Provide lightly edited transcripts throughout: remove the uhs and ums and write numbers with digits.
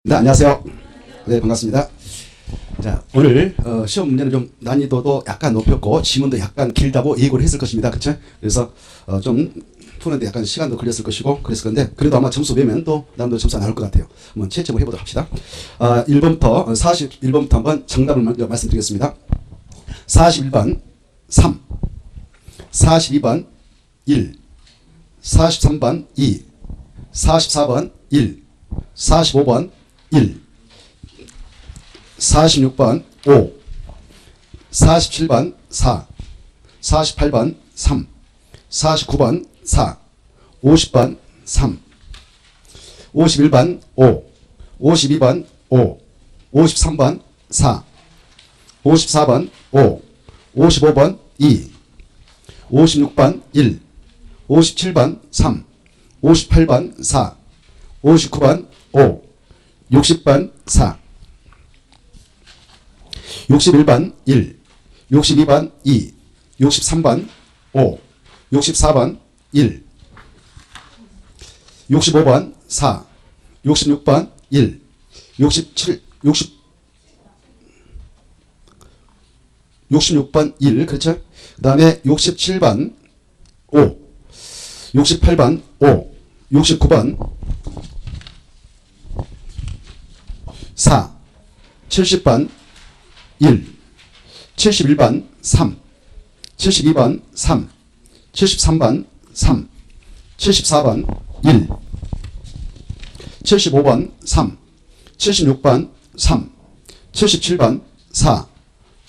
네, 안녕하세요. 네, 반갑습니다. 자, 오늘 시험 문제는 좀 난이도도 약간 높였고 지문도 약간 길다고 예고를 했을 것입니다. 그쵸? 그래서 좀 푸는데 약간 시간도 걸렸을 것이고 그랬을 건데 그래도 아마 점수 매면 또 나름대로 점수가 나올 것 같아요. 한번 채점을 해보도록 합시다. 1번부터 41번부터 한번 정답을 먼저 말씀드리겠습니다. 41번 3, 42번 1, 43번 2, 44번 1, 45번 1, 46번 5, 47번 4, 48번 3, 49번 4, 50번 3, 51번 5, 52번 5, 53번 4, 54번 5, 55번 2, 56번 1, 57번 3, 58번 4, 59번 5, 60번 4, 61번 1, 62번 2, 63번 5, 64번 1, 65번 4, 66번 1, 66번 1, 그렇죠? 그 다음에 67번 5, 68번 5, 69번 4, 70번 1, 71번 3, 72번 3, 73번 3, 74번 1, 75번 3, 76번 3, 77번 4,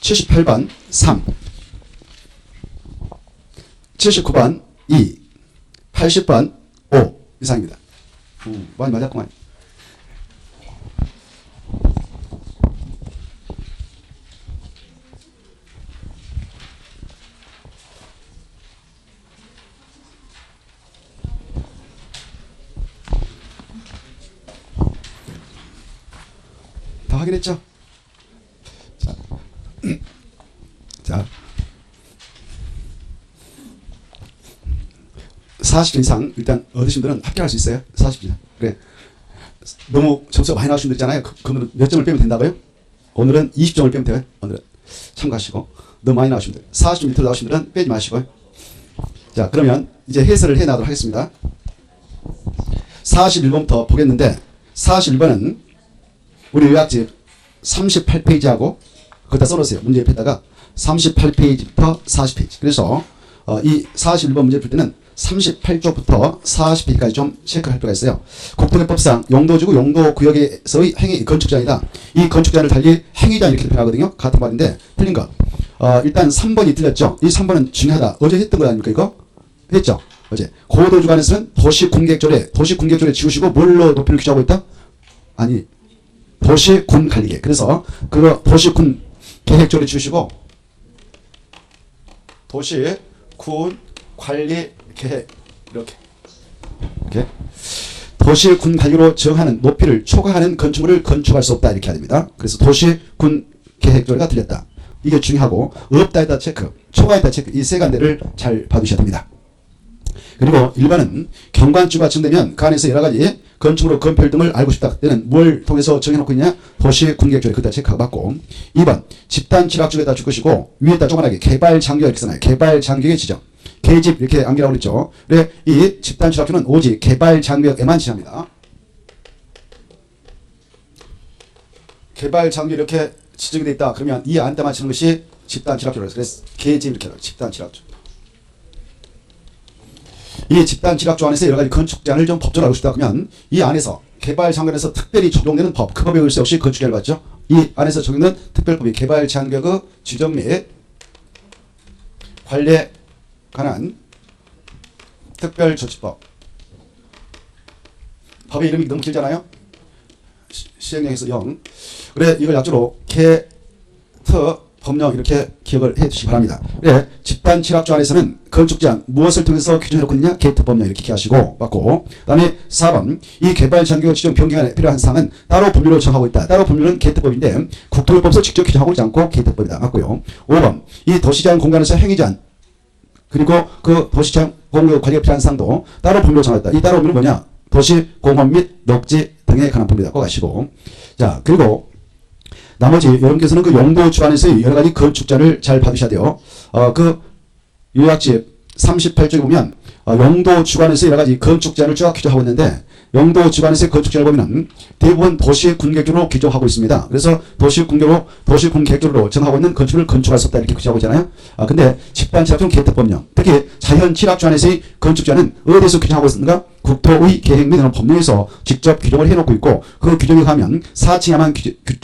78번 3, 79번 2, 80번 5 이상입니다. 많이 맞았구만. 다 확인했죠? 자, 40점 이상 일단 얻으신 분들은 합격할 수 있어요. 40점. 그래. 너무 점수가 많이 나오신 분 있잖아요. 그러면 몇 점을 빼면 된다고요? 오늘은 20점을 빼면 돼요. 오늘은 참고하시고. 너무 많이 나오신 분들. 40점 밑으로 나오신 분들은 빼지 마시고요. 자, 그러면 이제 해설을 해 나가도록 하겠습니다. 41번부터 보겠는데 41번은 우리 요약집 38페이지하고 거기다 써놓으세요. 문제집에다가 38페이지부터 40페이지. 그래서 이 41번 문제를 풀 때는 38쪽부터 40페이지까지 좀 체크할 필요가 있어요. 국토개법상 용도지구 용도구역에서의 행위 건축자이다. 이 건축자를 달리 행위자 이렇게 표현하거든요. 같은 말인데 틀린 것. 일단 3번이 틀렸죠. 이 3번은 중요하다. 어제 했던 거 아닙니까 이거? 했죠. 어제. 고도주간에서는 도시군계조례 지우시고 뭘로 높이를 규정하고 있다? 아니. 도시군관리계획. 그래서 그 도시군계획조례 지우시고 도시군관리계획 이렇게 도시군관리로 정하는 높이를 초과하는 건축물을 건축할 수 없다 이렇게 해야 됩니다. 그래서 도시군계획조례가 틀렸다. 이게 중요하고 없다에다 체크, 초과했다 체크 이 세 가지를 잘 봐두셔야 됩니다. 그리고 1번은 경관주가 정되면 그 안에서 여러 가지 건축물로 건폐율 등을 알고 싶다. 그때는 뭘 통해서 정해놓고 있냐? 도시군계획조례 그때 체크하고 맞고 2번 집단 지락 쪽에다 줄 것이고 위에다 조그만하게 개발장벽 이렇게 써놔요. 개발장벽의 지정. 계집 이렇게 암기라고 그랬죠. 그래 이 집단 지락조는 오직 개발장벽에만 지정합니다. 개발장벽 이렇게 지정이 되어 있다. 그러면 이 안에만 치는 것이 집단 지락조라고 그래서 계집 이렇게 해요. 집단 지락조. 이 집단 지락조 안에서 여러 가지 건축 제한을 좀 법적으로 알고 싶다 그러면 이 안에서 개발 장관에서 특별히 적용되는 법, 그 법에 의할 수 없이 건축 제한을 받죠. 이 안에서 적용되는 특별법이 개발 장벽의 지정 및 관리에 관한 특별조치법. 법의 이름이 너무 길잖아요. 시행령에서 0. 그래 이걸 약주로 법령 이렇게 기억을 해 주시기 바랍니다. 그래 집단 지락조 안에서는 건축 제한 무엇을 통해서 규정해놓고 있느냐? 개특법령 이렇게 기하시고 맞고 그 다음에 4번 이 개발 장벽 지정 변경에 필요한 사항은 따로 법률로 정하고 있다. 따로 법률은 개특법인데 국토교법에서 직접 규정하고 있지 않고 개특법이다. 맞고요. 5번 이 도시제한 공간에서 행위제한 그리고 그 도시제한 공간 관리에 필요한 사항도 따로 법률로 정하고 있다. 이 따로 법률은 뭐냐? 도시 공원 및 녹지 등에 관한 법률이라고 가시고. 자, 그리고 나머지 여러분께서는 그 용도 주관에서의 여러 가지 건축자를 잘 봐두셔야 돼요. 그 요약집 38쪽에 보면 용도 주관에서 여러 가지 건축자를 쭉 규정하고 있는데, 용도 주관에서의 건축자를 보면은 대부분 도시 군계획으로 규정하고 있습니다. 그래서 도시 군계획으로 정하고 있는 건축을 건축할 수 없다 이렇게 규정하고 있잖아요. 근데 집단취락종 개특법령, 특히 자연취락 주관에서의 건축자는 어디에서 규정하고 있습니까? 국토의 계획 및 법령에서 직접 규정을 해놓고 있고, 그 규정에 가면 4층에만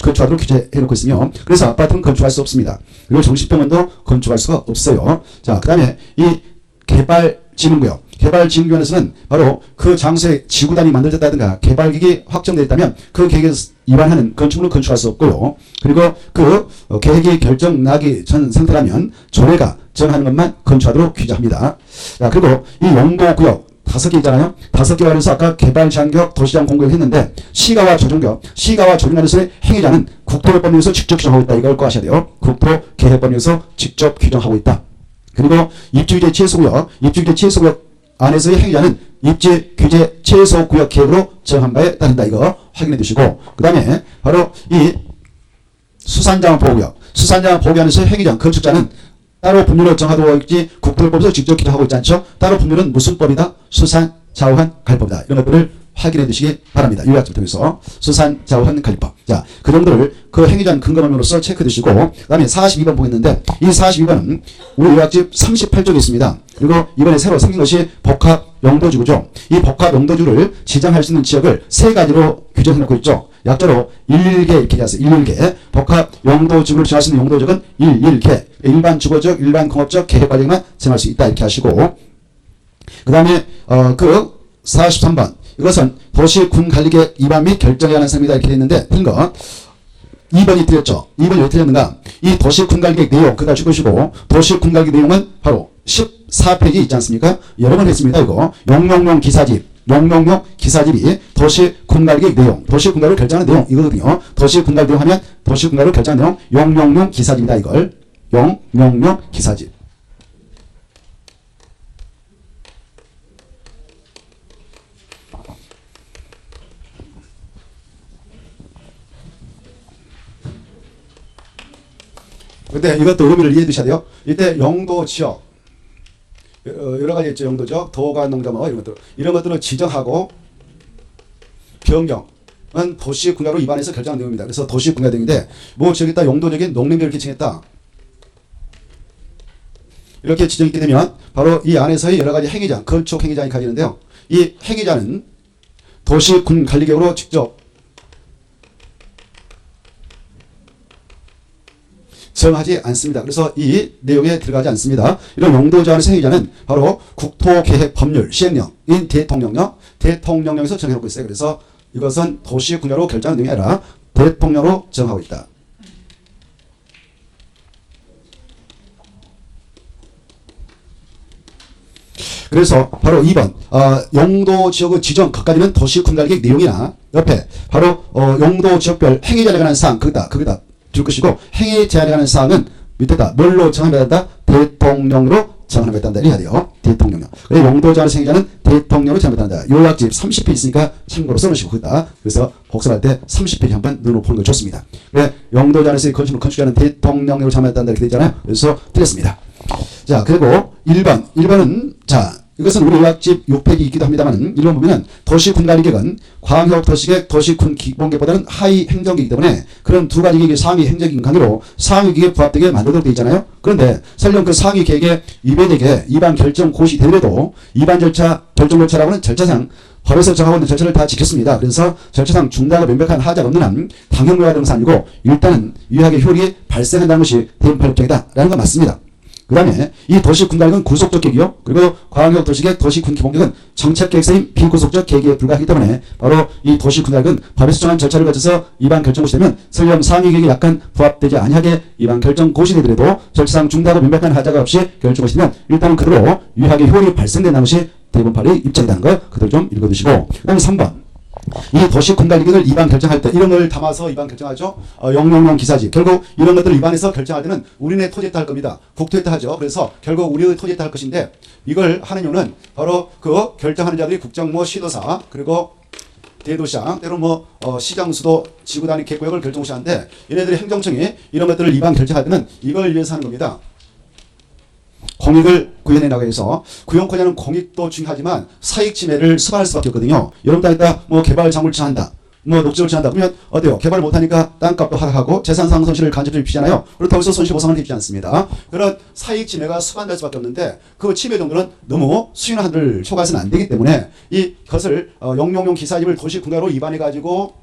건축하도록 규정해놓고 있으며, 그래서 아파트는 건축할 수 없습니다. 그리고 정식병원도 건축할 수가 없어요. 자, 그 다음에 이 개발진흥구역, 개발진흥구역에서는 바로 그 장소에 지구단이 만들어졌다든가 개발계획이 확정되어 있다면 그 계획에 위반하는 건축물은 건축할 수 없고요. 그리고 그 계획이 결정 나기 전 상태라면 조례가 정하는 것만 건축하도록 규정합니다. 자, 그리고 이 용도구역 5개 있잖아요. 5개 관해서 아까 개발제한구역, 도시장 공구역 했는데, 시가와 조정구역, 시가와 조정관에서의 행위자는 국토법령에서 직접 규정하고 있다. 이걸 꼭 아셔야 돼요. 국토계획법령에서 직접 규정하고 있다. 그리고 입지규제 최소구역, 입지규제 최소구역 안에서의 행위자는 입지규제 최소구역 계획으로 정한 바에 따른다. 이거 확인해 두시고, 그 다음에 바로 이 수산자원보호구역, 수산자원보호구역 안에서의 행위자, 건축자는 따로 법률로 정하도록 있지 국토법에서 직접 규정하고 있지 않죠. 따로 법률은 무슨 법이다? 수산자원관리법이다. 이런 것들을 확인해 두시기 바랍니다. 요약집을 통해서 수산자원관리법. 자, 그 정도를 그 행위자는 근거법령으로서 체크해 두시고, 그 다음에 42번 보겠는데, 이 42번은 우리 요약집 38쪽에 있습니다. 그리고 이번에 새로 생긴 것이 복합용도지구죠. 이 복합용도지구를 지정할 수 있는 지역을 3가지로 규정해 놓고 있죠. 약자로 11개 이렇게 되었어요. 11개. 복합용도지구를 정할 수 있는 용도지역은 11개. 일반 주거적, 일반 공업적, 계획관리만 정할 수 있다. 이렇게 하시고, 그 다음에 그 43번. 이것은 도시군관리계획 위반 및 결정에 관한 사항이다. 이렇게 되어 있는데, 틀린 거 2번이 틀렸죠. 2번이 왜 틀렸는가? 이 도시군관리계획 내용 그다 죽으시고, 도시군관리계획 내용은 바로 14페이지 있지 않습니까? 여러 번 했습니다. 이거 용용용 기사집, 용용용 기사집이 도시군관리계획 내용, 도시군관리를 결정하는 내용 이거거든요. 도시군관리 내용 하면 도시군관리를 결정하는 내용, 용용용 기사집이다. 이걸 용용용 기사집. 근데 이것도 의미를 이해해 두셔야 돼요. 이때 용도 지역, 여러 가지 있죠. 용도죠. 도가 농자뭐 이런 것들을 지정하고 변경은 도시군가로 위반해서 결정한 내용입니다. 그래서 도시군가 등인데, 뭐 저기다 용도적인 농림지를 이렇게 정했다. 이렇게 지정있게 되면 바로 이 안에서의 여러 가지 행위자, 건축 행위자가 가지는데요. 이 행위자는 도시군관리계획으로 직접 정하지 않습니다. 그래서 이 내용에 들어가지 않습니다. 이런 용도 제한의 행위자는 바로 국토계획법률 시행령인 대통령령에서 정해놓고 있어요. 그래서 이것은 도시군가로 결정하는 내용이 아니라 대통령으로 정하고 있다. 그래서 바로 2번 용도 지역의 지정 그까지는 도시군관리계획 내용이나 옆에 바로 용도 지역별 행위자에 관한 사항 거기다 줄 것이고, 행위 제한에 관한 사항은 밑에다 뭘로 정하면 된다? 대통령으로 정하면 된다. 이래야 돼요. 대통령령. 용도 제한의 행위자는 대통령으로 정하면 된다. 요약집 30페이지 있으니까 참고로 써놓으시고 거기다. 그래서 복습할 때 30페이지 한번 눈으로 보는 거 좋습니다. 용도 제한에서의 건축자는 대통령으로 정하면 된다. 이렇게 되잖아요. 그래서 틀렸습니다. 자, 그리고 1번은 자, 이것은 우리 요약집 6페이지 있기도 합니다만, 1번 보면은 도시군관리계획은 광역도시계획, 도시군기본계획보다는 하위 행정계획이기 때문에 그런 두 가지 계획이 상위 행정계획 관계로 상위 계획에 부합되게 만들도록 되어 있잖아요. 그런데 설령 그 상위 계획에 위배되게 위반 결정 고시 되더라도 위반 절차, 결정 절차라고 하는 절차상 법에서 정하고 있는 절차를 다 지켰습니다. 그래서 절차상 중대하고 명백한 하자가 없는 한 당형묘화 등은 아니고 일단은 유효하게 효력이 발생한다는 것이 대법령이다라는 건 맞습니다. 그 다음에 이 도시군관리계획은 구속적 계획이요. 그리고 광역도시계획, 도시군기본계획은 정책계획서인 비구속적 계획에 불과하기 때문에 바로 이 도시군관리계획은 법에서 정한 절차를 거쳐서 위반 결정 고시되면 설령 상위 계획이 약간 부합되지 아니하게 위반 결정 고시되더라도 절차상 중대하고 명백한 하자가 없이 결정 고시되면 일단은 그대로 유효하게 효력이 발생된다는 것이 대법원의 입장이라는 거 그들 좀 읽어두시고, 그 다음에 3번. 이 도시군관리계획을 위반 결정할 때 이런 걸 담아서 위반 결정하죠. 용용용 기사집. 결국 이런 것들을 위반해서 결정할 때는 우리네 토지에 따를 겁니다. 국토에 따르죠. 그래서 결국 우리의 토지에 따를 것인데, 이걸 하는 이유는 바로 그 결정하는 자들이 국정모, 시도사, 그리고 대도시장, 때로 시장, 수도, 지구 단위 계획을 결정시하는데 얘네들이 행정청이 이런 것들을 입안 결정할 때는 이걸 위해서 하는 겁니다. 공익을 구현해나가기 위해서 구형권자는 공익도 중요하지만 사익 침해를 수반할 수밖에 없거든요. 여러분 땅에다 개발 작물을 취한다. 녹지를 취한다. 그러면 어때요? 개발 못하니까 땅값도 하락하고 재산상 손실을 간접적으로 입히잖아요. 그렇다고 해서 손실보상을 입히지 않습니다. 그런 사익 침해가 수반될 수밖에 없는데 그 침해 정도는 너무 수익 한도를 초과해서는 안 되기 때문에 이것을 용용용 기사집을 도시군가로 입안해가지고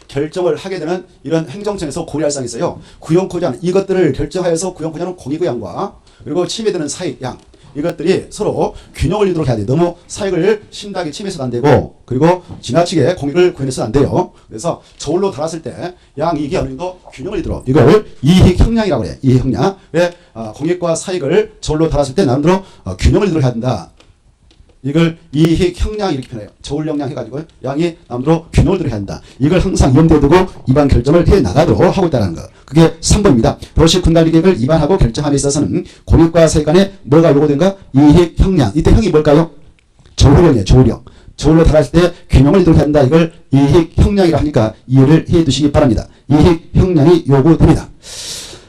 결정을 하게 되는 이런 행정청에서 고려할 사항이 있어요. 구형권자는 이것들을 결정하여서 구형권자는 공익의 양과 그리고 침해되는 사익 양 이것들이 서로 균형을 이루도록 해야 돼요. 너무 사익을 심하게 침해서도 안 되고 그리고 지나치게 공익을 구현해서도 안 돼요. 그래서 저울로 달았을 때 양이익이 어느 정도 균형을 이루도록 이걸 이익 형량이라고 그래. 이익 형량. 왜 공익과 사익을 저울로 달았을 때 나름대로 균형을 이루도록 해야 된다. 이걸 이익 형량 이렇게 표현해요. 저울 형량 해가지고 양이 남대로 균형을 들어야 한다. 이걸 항상 염두에 두고 입안 결정을 해 나가도록 하고 있다는 거. 그게 3번입니다. 도시 군관리 계획을 입안하고 결정함에 있어서는 공익과 사익 간에 뭐가 요구된가? 이익 형량. 이때 형이 뭘까요? 저울형이에요. 저울형. 저울로 달았을 때 균형을 이루도록 한다. 이걸 이익 형량이라 하니까 이해를 해 두시기 바랍니다. 이익 형량이 요구됩니다.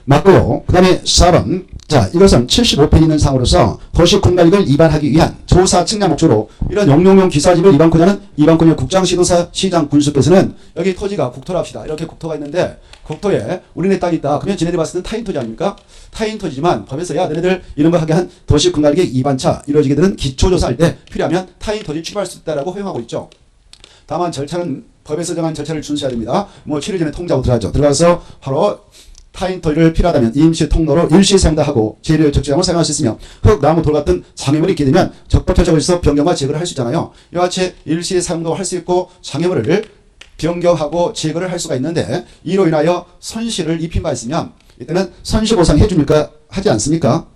맞고요. 그 다음에 4번. 자, 이것은 75페이지 있는 상으로서 도시군관리를 입안하기 위한 조사 측량 목적으로 이런 용용용 기사집을 입안권자는 국장시도사 시장 군수께서는 여기 토지가 국토라 합시다. 이렇게 국토가 있는데 국토에 우리네 땅이 있다. 그러면 지네들이 봤을 땐 타인 토지 아닙니까? 타인 토지지만 법에서 야 너네들 이런 거 하게 한 도시군관리 입안차 이루어지게 되는 기초조사할 때 필요하면 타인 토지 취급할 수 있다라고 허용하고 있죠. 다만 절차는 법에서 정한 절차를 준수해야 됩니다. 7일 전에 통지하고 들어가죠. 들어가서 바로 타인 토지를 필요하다면 임시 통로로 일시 사용하고 재료 적재량을 사용할 수 있으며 흙, 나무, 돌 같은 장애물이 있게 되면 적법 절차에 있어 변경과 제거를 할 수 있잖아요. 이와 같이 일시 사용도 할 수 있고 장애물을 변경하고 제거를 할 수가 있는데 이로 인하여 손실을 입힌 바 있으면 이때는 손실보상 해줍니까? 하지 않습니까?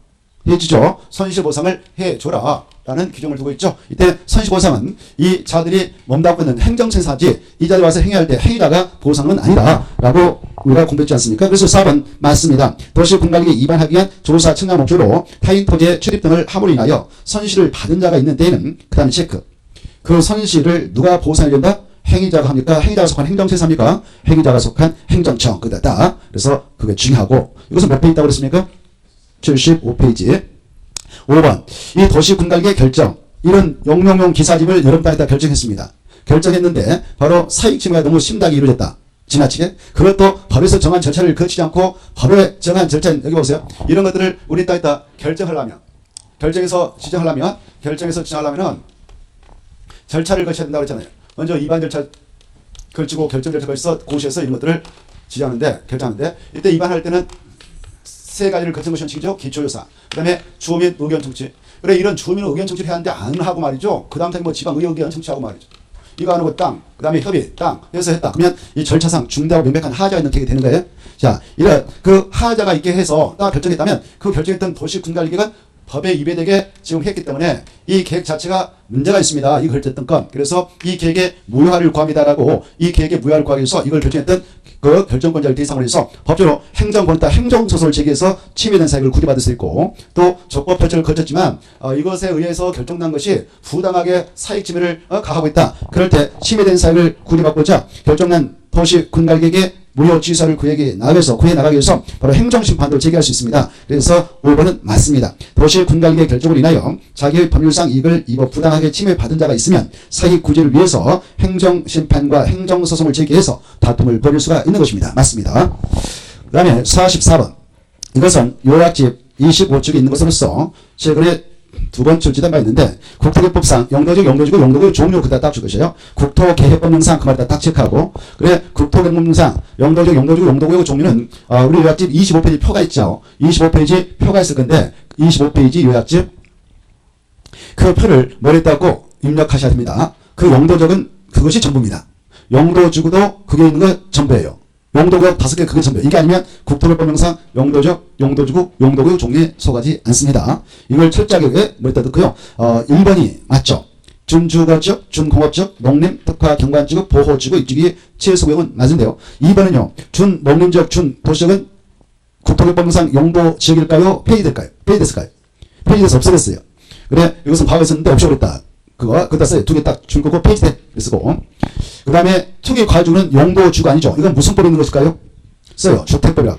해주죠. 손실보상을 해줘라 라는 규정을 두고 있죠. 이때 손실보상은 이 자들이 몸담고 있는 행정청사지 이 자들이 와서 행위할 때 행위자가 보상은 아니다 라고 우리가 공부했지 않습니까? 그래서 4번 맞습니다. 도시군관리에 입안하기 위한 조사 측량 목적으로 타인 토지의 출입 등을 함으로 인하여 손실을 받은 자가 있는 때에는 그 다음에 체크. 그 손실을 누가 보상해야 된다? 행위자가 합니까? 행위자가 속한 행정청사입니까? 행위자가 속한 행정청. 그다. 그래서 그게 중요하고 이것은 몇 페이지 있다고 그랬습니까? 75페이지. 5번. 이 도시군관리의 결정. 이런 용용용 기사집을 여름 땅에다 결정했습니다. 결정했는데 바로 사익침해가 너무 심하게 이루어졌다. 지나치게. 그것도 법에서 정한 절차를 거치지 않고 법에 정한 절차 여기 보세요. 이런 것들을 우리 땅에다 결정하려면 결정해서 지정하려면은 절차를 거쳐야 된다고 했잖아요. 먼저 입안 절차 걸치고 결정 절차 걸쳐서 고시해서 이런 것들을 결정하는데 이때 입안할 때는 세 가지를 거친 것이 원칙이죠. 기초조사. 그 다음에 주민 의견 청취. 그래 이런 주민 의견 청취를 해야 하는데 안 하고 말이죠. 그 다음 지방의 의견 청취하고 말이죠. 이거 안 하고 땅, 그 다음에 협의, 땅 해서 했다. 그러면 이 절차상 중대하고 명백한 하자가 있는 계획이 되는 거예요. 자, 이런 그 하자가 있게 해서 딱 결정했다면 그 결정했던 도시군관리계획은 법에 위배되게 지금 했기 때문에 이 계획 자체가 문제가 있습니다. 이거 결정했던 건. 그래서 이 계획에 무효화를 구합니다라고 이 계획에 무효화를 구하기 위해서 이걸 결정했던 그 결정권자를 대상으로 해서 법적으로 행정권자 행정소송을 제기해서 침해된 사익을 구제받을 수 있고 또 적법 절차를 거쳤지만 이것에 의해서 결정난 것이 부당하게 사익 침해를 가하고 있다. 그럴 때 침해된 사익을 구제받고자 결정난 도시군관리계획의 무효 취소를 구해 나가기 위해서 바로 행정심판도 제기할 수 있습니다. 그래서 5번은 맞습니다. 도시군관리계획 결정으로 인하여 자기의 법률상 이익을 입어 부당하게 침해받은 자가 있으면 사익 구제를 위해서 행정심판과 행정소송을 제기해서 다툼을 벌일 수가 있는 것입니다. 맞습니다. 그 다음에 44번. 이것은 요약집 25쪽에 있는 것으로서 최근에 두 번 출제된 바 있는데 국토개법상 용도지구 용도구역 종류 그다 딱 줄 것이에요. 국토개혁법령상 그 말다 딱 체크하고 그래 국토개혁법령상 용도지구 용도구역 종류는 우리 요약집 25페이지 표가 있죠. 25페이지 표가 있을 건데 25페이지 요약집 그 표를 머리에 입력하셔야 됩니다. 그 용도적은 그것이 전부입니다. 용도지구도 그게 있는 거 전부예요. 용도구역 5개 그게 전부. 이게 아니면 국토개혁법령상 용도적, 용도지구, 용도구역 종류에 속하지 않습니다. 이걸 철저하게 머리다 넣고요. 1번이 맞죠. 준주거지역, 준공업지역, 농림, 특화, 경관지구, 보호지구, 입지기, 치해수구역은 맞은데요. 2번은요. 준농림지역, 준도시역은 국토개혁법령상 용도지역일까요? 폐지될까요? 폐지됐을까요? 폐지돼서 없어졌어요. 그래 이것은 과거에 있었는데 없애버렸다. 그거, 그다 써요. 두 개 딱 줄 거고, 페이지 대 쓰고. 그 다음에 투기 과주는 용도주가 아니죠. 이건 무슨 법에 있는 것일까요? 써요. 주택법이라.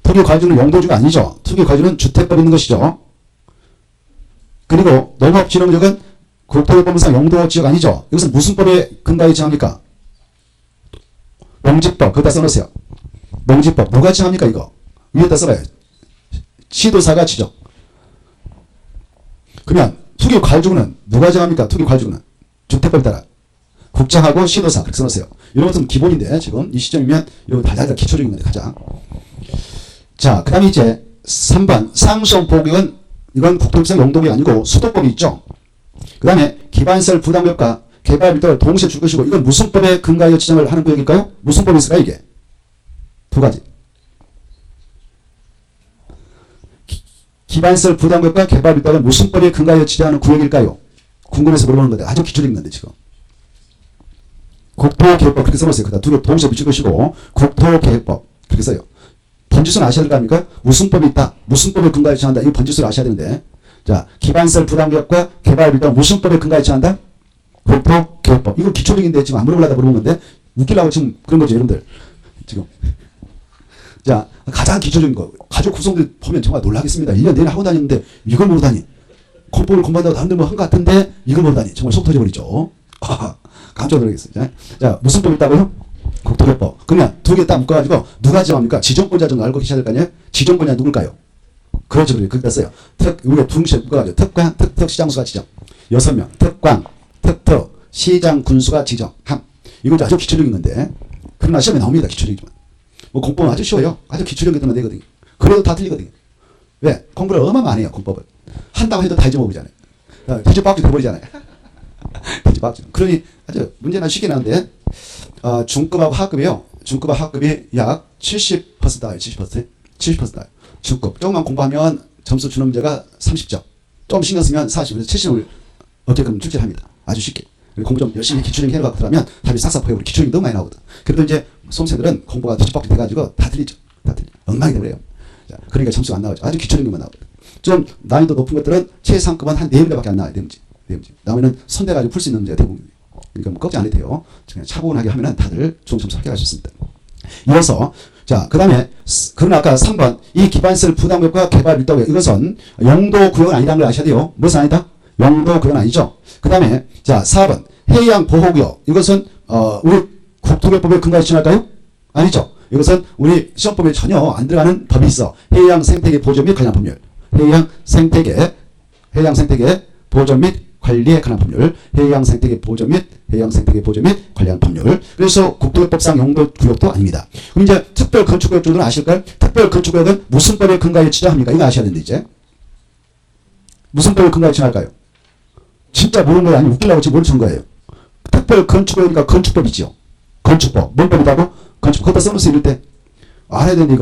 투기 과주는 용도주가 아니죠. 투기 과주는 주택법에 있는 것이죠. 그리고 농업진흥적은 국토교법상 용도지역 아니죠. 이것은 무슨 법에 근거하여 정합니까? 농지법. 거기다 써놓으세요. 농지법. 누가 정합니까 이거? 위에다 써봐요. 시도사가 지정. 그러면 투기 과주는 누가 정합니까? 투기 과주는 주택법에 따라 국장하고 시도사 그렇게 써놓으세요. 이런 것은 기본인데 지금 이 시점이면 이거 다 기초적인 건데 가장. 자, 그 다음에 이제 3번 상수보격은 이건 국토법상 용도법이 아니고 수도법이 있죠. 그 다음에 기반시설 부담구역과 개발일도를 동시에 줄 것이고 이건 무슨 법에 근거하여 지정을 하는 구역일까요? 무슨 법이 있을까요 이게? 두 가지. 기반시설 부담구역과 개발일도를 무슨 법에 근거하여 지정하는 구역일까요? 궁금해서 물어보는 건데 아주 기초적인 건데 지금. 국토계획법 그렇게 써놓으세요. 그다 두 개 동시에 붙일 것이고 국토계획법 그렇게 써요. 번지수는 아셔야 될 거 아닙니까? 무슨 법이 있다. 무슨 법에 근거하여 정한다. 이 번지수를 아셔야 되는데 자 기반시설 부담구역과 개발일도 무슨 법에 근거하여 정한다? 국토계획법. 이거 기초적인데 지금 안 물어보려다 물어본 건데 웃기려고 지금 그런 거죠 여러분들. 지금 자 가장 기초적인 거 가족 구성들 보면 정말 놀라겠습니다. 1년 내내 하고 다니는데 이걸 모르다니. 공법을 공부한다고 다른데 뭐 한 것 같은데 이걸 모르다니. 정말 속 터져버리죠. 깜짝 놀라겠어요. 자 무슨 법 있다고요? 국토교법. 그러면 두 개 딱 묶어가지고 누가 정합니까? 지정권자 정도 알고 계셔야 될 거 아니에요? 지정권자 누굴까요? 그렇죠. 거기다 써요. 우리가 둥실 묶어가지고 특광, 특특, 시장수가 지정. 6명. 특광, 특특, 시장, 군수가 지정함. 이건 아주 기초적인 건데 그러나 시험에 나옵니다. 기초적이지만. 뭐 공법은 아주 쉬워요. 아주 기초적인 것들만 되거든요. 그래도 다 틀리거든요. 왜? 공부를 얼마나 많이 해요. 공법을. 한다고 해도 다 잊어먹잖아요. 뒤집박죽 돼버리잖아요. 뒤집박죽. 그러니 아주 문제는 쉽게 나오는데 중급하고 하급이요. 중급하고 하급이 약 70% 나와요. 70%. 70% 나와요. 중급. 조금만 공부하면 점수 주는 문제가 30점. 좀 신경 쓰면 40에서 70을 어떻게든 출제합니다. 아주 쉽게. 공부 좀 열심히 기초적인 해놓고 들어가면 답이 싹싹 보여. 우리 기초적인 너무 많이 나오거든. 그래도 이제 수험생들은 공부가 뒤집박죽 돼가지고 다 틀리죠. 다 틀려. 엉망이 되버려요. 자, 그러니까 점수가 안 나오죠. 아주 기초적인 것만 나오거든. 좀 난이도 높은 것들은 최상급은 한 4문제밖에 안 나와요. 4문제. 4문제. 나머지는 손대가지고 풀 수 있는 문제가 대부분. 그러니까 뭐 걱정 안 해도 돼요. 그냥 차분하게 하면 다들 좋은 점수 합격할 수 있습니다. 이어서 자, 그 다음에 그러나 아까 3번 이 기반시설 부담구역과 개발 밀도구역 이것은 용도구역은 아니라는 걸 아셔야 돼요. 무엇은 아니다? 용도구역은 아니죠. 그 다음에 자 4번 해양보호구역 이것은 우리 국토교법에 근거해서 지정할까요? 아니죠. 이것은 우리 시험법에 전혀 안 들어가는 법이 있어. 해양생태계 보존 및 관련 법률. 해양생태계 보존 및 관리에 관한 법률, 해양생태계 보존 및 관련 법률. 그래서 국토교법상 용도구역도 아닙니다. 그럼 이제 특별건축구역 정도는 아실까요? 특별건축구역은 무슨 법에 근거하여 지정합니까? 이거 아셔야 되는데 이제 무슨 법에 근거하여 지정할까요? 진짜 모르는 거예요? 아니면 웃기려고 지금 모르는 거예요? 특별건축구역이니까 건축법이죠. 건축법. 뭔 법이라고? 건축법. 거기다 써놓으세요. 이럴 때 알아야 되는데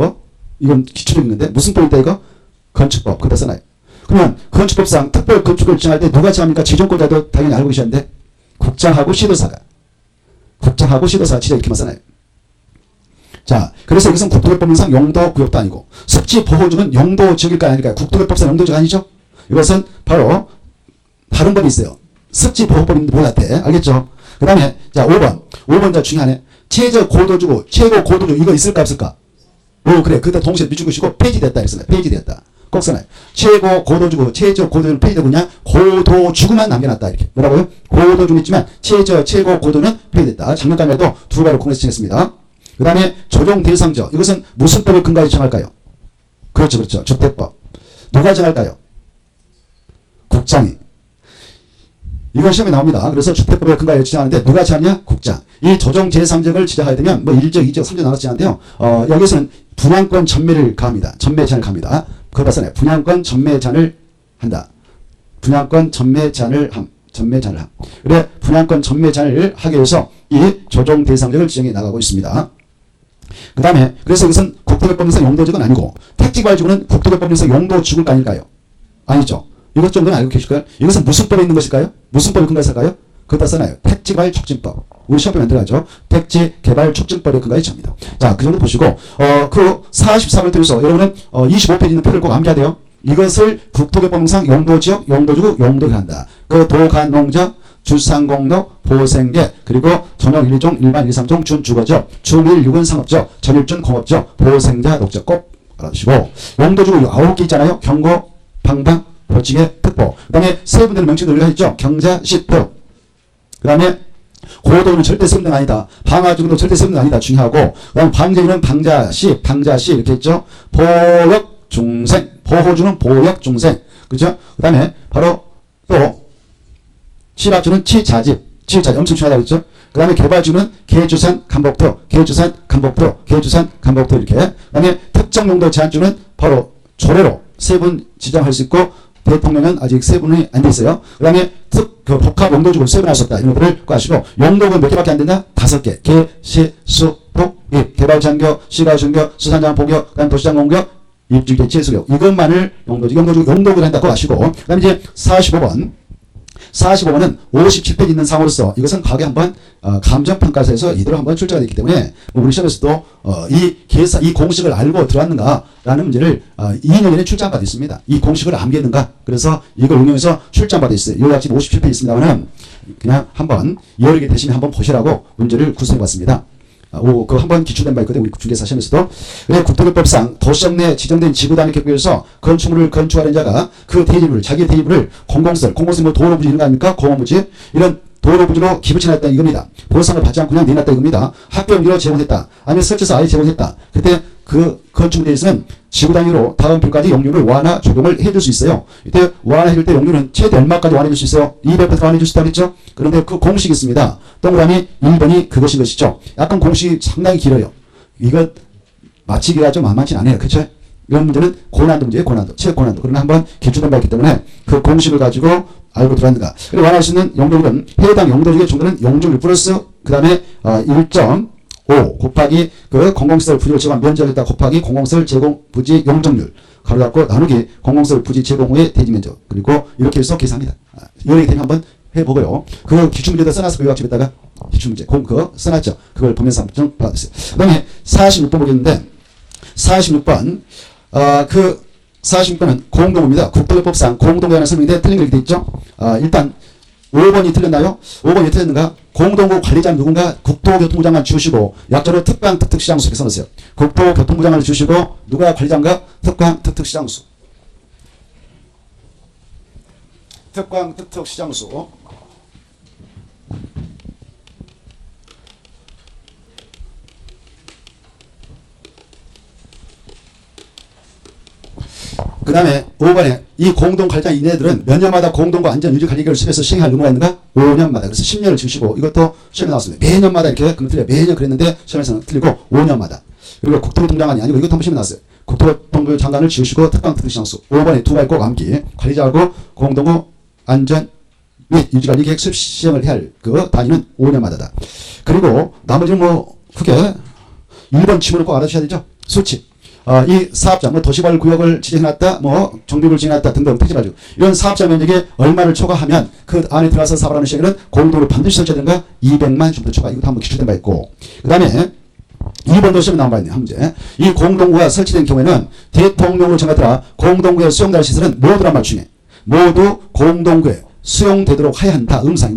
이건 기초적인 건데 무슨 법이다 이거? 건축법. 거기다 써놔요. 그러면 건축법상 특별 건축을 지정할 때 누가 정합니까? 지정권자도 당연히 알고 계셨는데 국장하고 시도사가 진짜 이렇게만 써놔요. 자, 그래서 이것은 국토교법상 용도구역도 아니고 습지보호지역은 용도지역일까 아닐까요? 국토교법상 용도지역 아니죠? 이것은 바로 다른 법이 있어요. 습지보호법인데 뭐 같아? 알겠죠? 그 다음에 자 5번 자 중요하네. 최저고도주고 최고고도주 이거 있을까 없을까? 오 그래. 그다 동시에 미준 것이고 폐지됐다 이랬어요. 폐지됐다. 꼭 써놔요. 최고 고도주고 최저 고도는 폐지되고냐 고도주구만 남겨놨다 이렇게. 뭐라고요? 고도주는 있지만 최고 고도는 폐지됐다. 작년까지도 두 가지로 공에서 정했습니다. 그 다음에 조정 대상적 이것은 무슨 법을 근거하여 정할까요? 그렇죠. 주택법. 누가 정할까요? 국장이. 이건 시험에 나옵니다. 그래서 주택법에 근거하여 지정하는데 누가 정하냐? 국장. 이 조정 제3적을 지정하게 되면 뭐 1적, 2적, 3적 나눠지지 않는데요. 여기서는 분양권 전매를 가합니다. 전매 제한을 가합니다. 그거 봤잖아요. 분양권 전매 제한을 한다. 분양권 전매 제한을 함. 그래 분양권 전매 제한을 하기 위해서 이 조정 대상적을 지정해 나가고 있습니다. 그 다음에 그래서 이것은 국토교법상 용도지역은 아니고 택지발지구는 국토교법상 용도지구가 아닐까요? 아니죠. 이것 정도는 알고 계실 거예요. 이것은 무슨 법에 있는 것일까요? 무슨 법에 근거해서 할까요? 그것다 써놔요. 택지개발 촉진법. 우리 시험에 만들어가죠. 택지개발 촉진법에 근거해 정합니다. 자, 그 정도 보시고 그 44번 통해서 여러분은 25페이지 있는 표를 꼭 암기해야 돼요. 이것을 국토교법상 용도지역, 용도지구, 용도를 한다. 그 도간농적, 주상공덕, 보생계, 그리고 전역 1종, 일반 1, 3종, 준주거적, 중일, 육은 상업적, 전일준 공업적, 보생자, 녹적 꼭 알아주시고 용도지구 9개 있잖아요. 경고, 방방, 보치계, 특보. 그 다음에 세 분들의 명칭도 우리가 했죠. 경자, 시표. 그 다음에 고도는 절대 세분등 아니다. 방화주도 절대 세분등 아니다. 중요하고 그 다음에 방제는 방자시, 방자시 이렇게 했죠. 보역, 중생. 보호주는 보역, 중생. 그죠? 그 다음에 바로 또 실합주는 치자집, 치자집 엄청 중요하다고 했죠. 그 다음에 개발주는 계주산, 간복토, 계주산, 간복토, 계주산, 간복토 이렇게. 그 다음에 특정 용도 제한주는 바로 조례로 세 분 지정할 수 있고 대통령은 아직 세 분이 안 돼 있어요. 그 다음에 그 복합 용도주를 세 분 할 수 없다. 이런 것들을 아시고 용도는 몇 개밖에 안 된다? 5개. 개, 시, 수, 독, 입. 개발장교, 시가전교, 수산장 보격, 그 다음 도시장 공격, 입주개체 수격. 이것만을 용도를 한다고 아시고. 그 다음에 이제 45번. 45번은 57페이지 있는 상으로서 이것은 과거에 한번 감정평가서에서 이대로 한번 출제가 됐기 때문에 우리 시험에서도 이 공식을 알고 들어왔는가라는 문제를 2년 전에 출제받아 있습니다. 이 공식을 암기했는가. 그래서 이걸 응용해서 출제받아 있어요. 요약집 57페이지 있습니다만은 그냥 한번 여력이 되시면 한번 보시라고 문제를 구성해 봤습니다. 그 한번 기출된 바 있거든요. 우리 중개사 시험에서도. 그래 국토교법상 도시역 내 지정된 지구단위 격비에서 건축물을 건축하는 자가 그 대지부를 자기의 대지부를 공공시설 뭐 도로부지 이런 거 아닙니까? 공업부지 이런 도로부지로 기부치냈다 이겁니다. 보상을 받지 않고 그냥 내놨다 이겁니다. 학교용지로 제공했다. 아니면 설치해서 아예 제공했다. 그때 그 건축물에 대해서는 지구 단위로 다음 필까지 용률을 완화 적용을 해줄 수 있어요. 이때 완화해줄 때 용률은 최대 얼마까지 완화해줄 수 있어요? 200% 완화해줄 수 있다고 했죠? 그런데 그 공식이 있습니다. 동그라미 1번이 그것인 것이죠. 약간 공식이 상당히 길어요. 이거 맞히기가 좀 만만치 않아요. 그쵸? 이런 문제는 고난도 문제예요. 고난도. 최고난도. 그러나 한번 기출된 바 있기 때문에 그 공식을 가지고 알고 들어왔는가. 그리고 완화할 수 있는 용도율은 해당 용도율의 정도는 용적률 플러스 그 다음에 1.5 곱하기 그 공공시설 부지를 제공한 면적에다 곱하기 공공시설 제공 부지 용적률 가로 닫고 나누기 공공시설 부지 제공 후의 대지 면적 그리고 이렇게 해서 계산합니다. 이렇게 되면 한번 해보고요. 그 기출문제도 써놨어. 요약집에다가 기출문제 그거 써놨죠. 그걸 보면서 한번 받았어요. 그 다음에 46번 보겠는데 46번 그 46번은 공동입니다. 국토교법상 공동에 관한 설명인데 틀린 게 이렇게 돼 있죠. 일단 5번이 틀렸나요? 5번이 틀렸는가? 공동구 관리자는 누군가? 국토교통부 장관을 주시고 약자로 특강 특특시장수 이렇게 써놓으세요. 국토교통부 장관을 주시고 누가 관리자인가? 특강 특특시장수. 특강 특특시장수. 그 다음에 5번에 이 공동관리자 이네들은 몇 년마다 공동과 안전유지관리계획을 수립해서 시행할 의무가 있는가? 5년마다. 그래서 10년을 주시고 이것도 시험에 나왔습니다. 매년마다 이렇게 그럼 틀려요. 매년 그랬는데 시험에서는 틀리고 5년마다. 그리고 국토교통부 장관이 아니고 이것도 한번 시험에 나왔어요. 국토교통부 장관을 지으시고 특강 특특시장수. 5번에 두 가지 꼭 암기. 관리자하고 공동구 안전 및 유지관리계획 수립 시행을 해야 할 그 단위는 5년마다다. 그리고 나머지는 뭐 크게 1번 치고는 꼭 알아주셔야 되죠. 수치. 이 사업자, 뭐 도시개발 구역을 지정해놨다, 뭐 정비구를 지정해놨다 등등 택지가지고 이런 사업자 면적에 얼마를 초과하면 그 안에 들어가서 사업하는 시에는 공도를 반드시 설치해야 되는가? 200만 정도 초과. 이것도 한번 기출된 바 있고. 그 다음에 2번도 시험에 나온 바 있네요. 한 문제. 이 공동구가 설치된 경우에는 대통령으로 정하더라 공동구에 수용될 시설은 모두란 말 중에 모두 공동구에 수용되도록 해야 한다. 응상.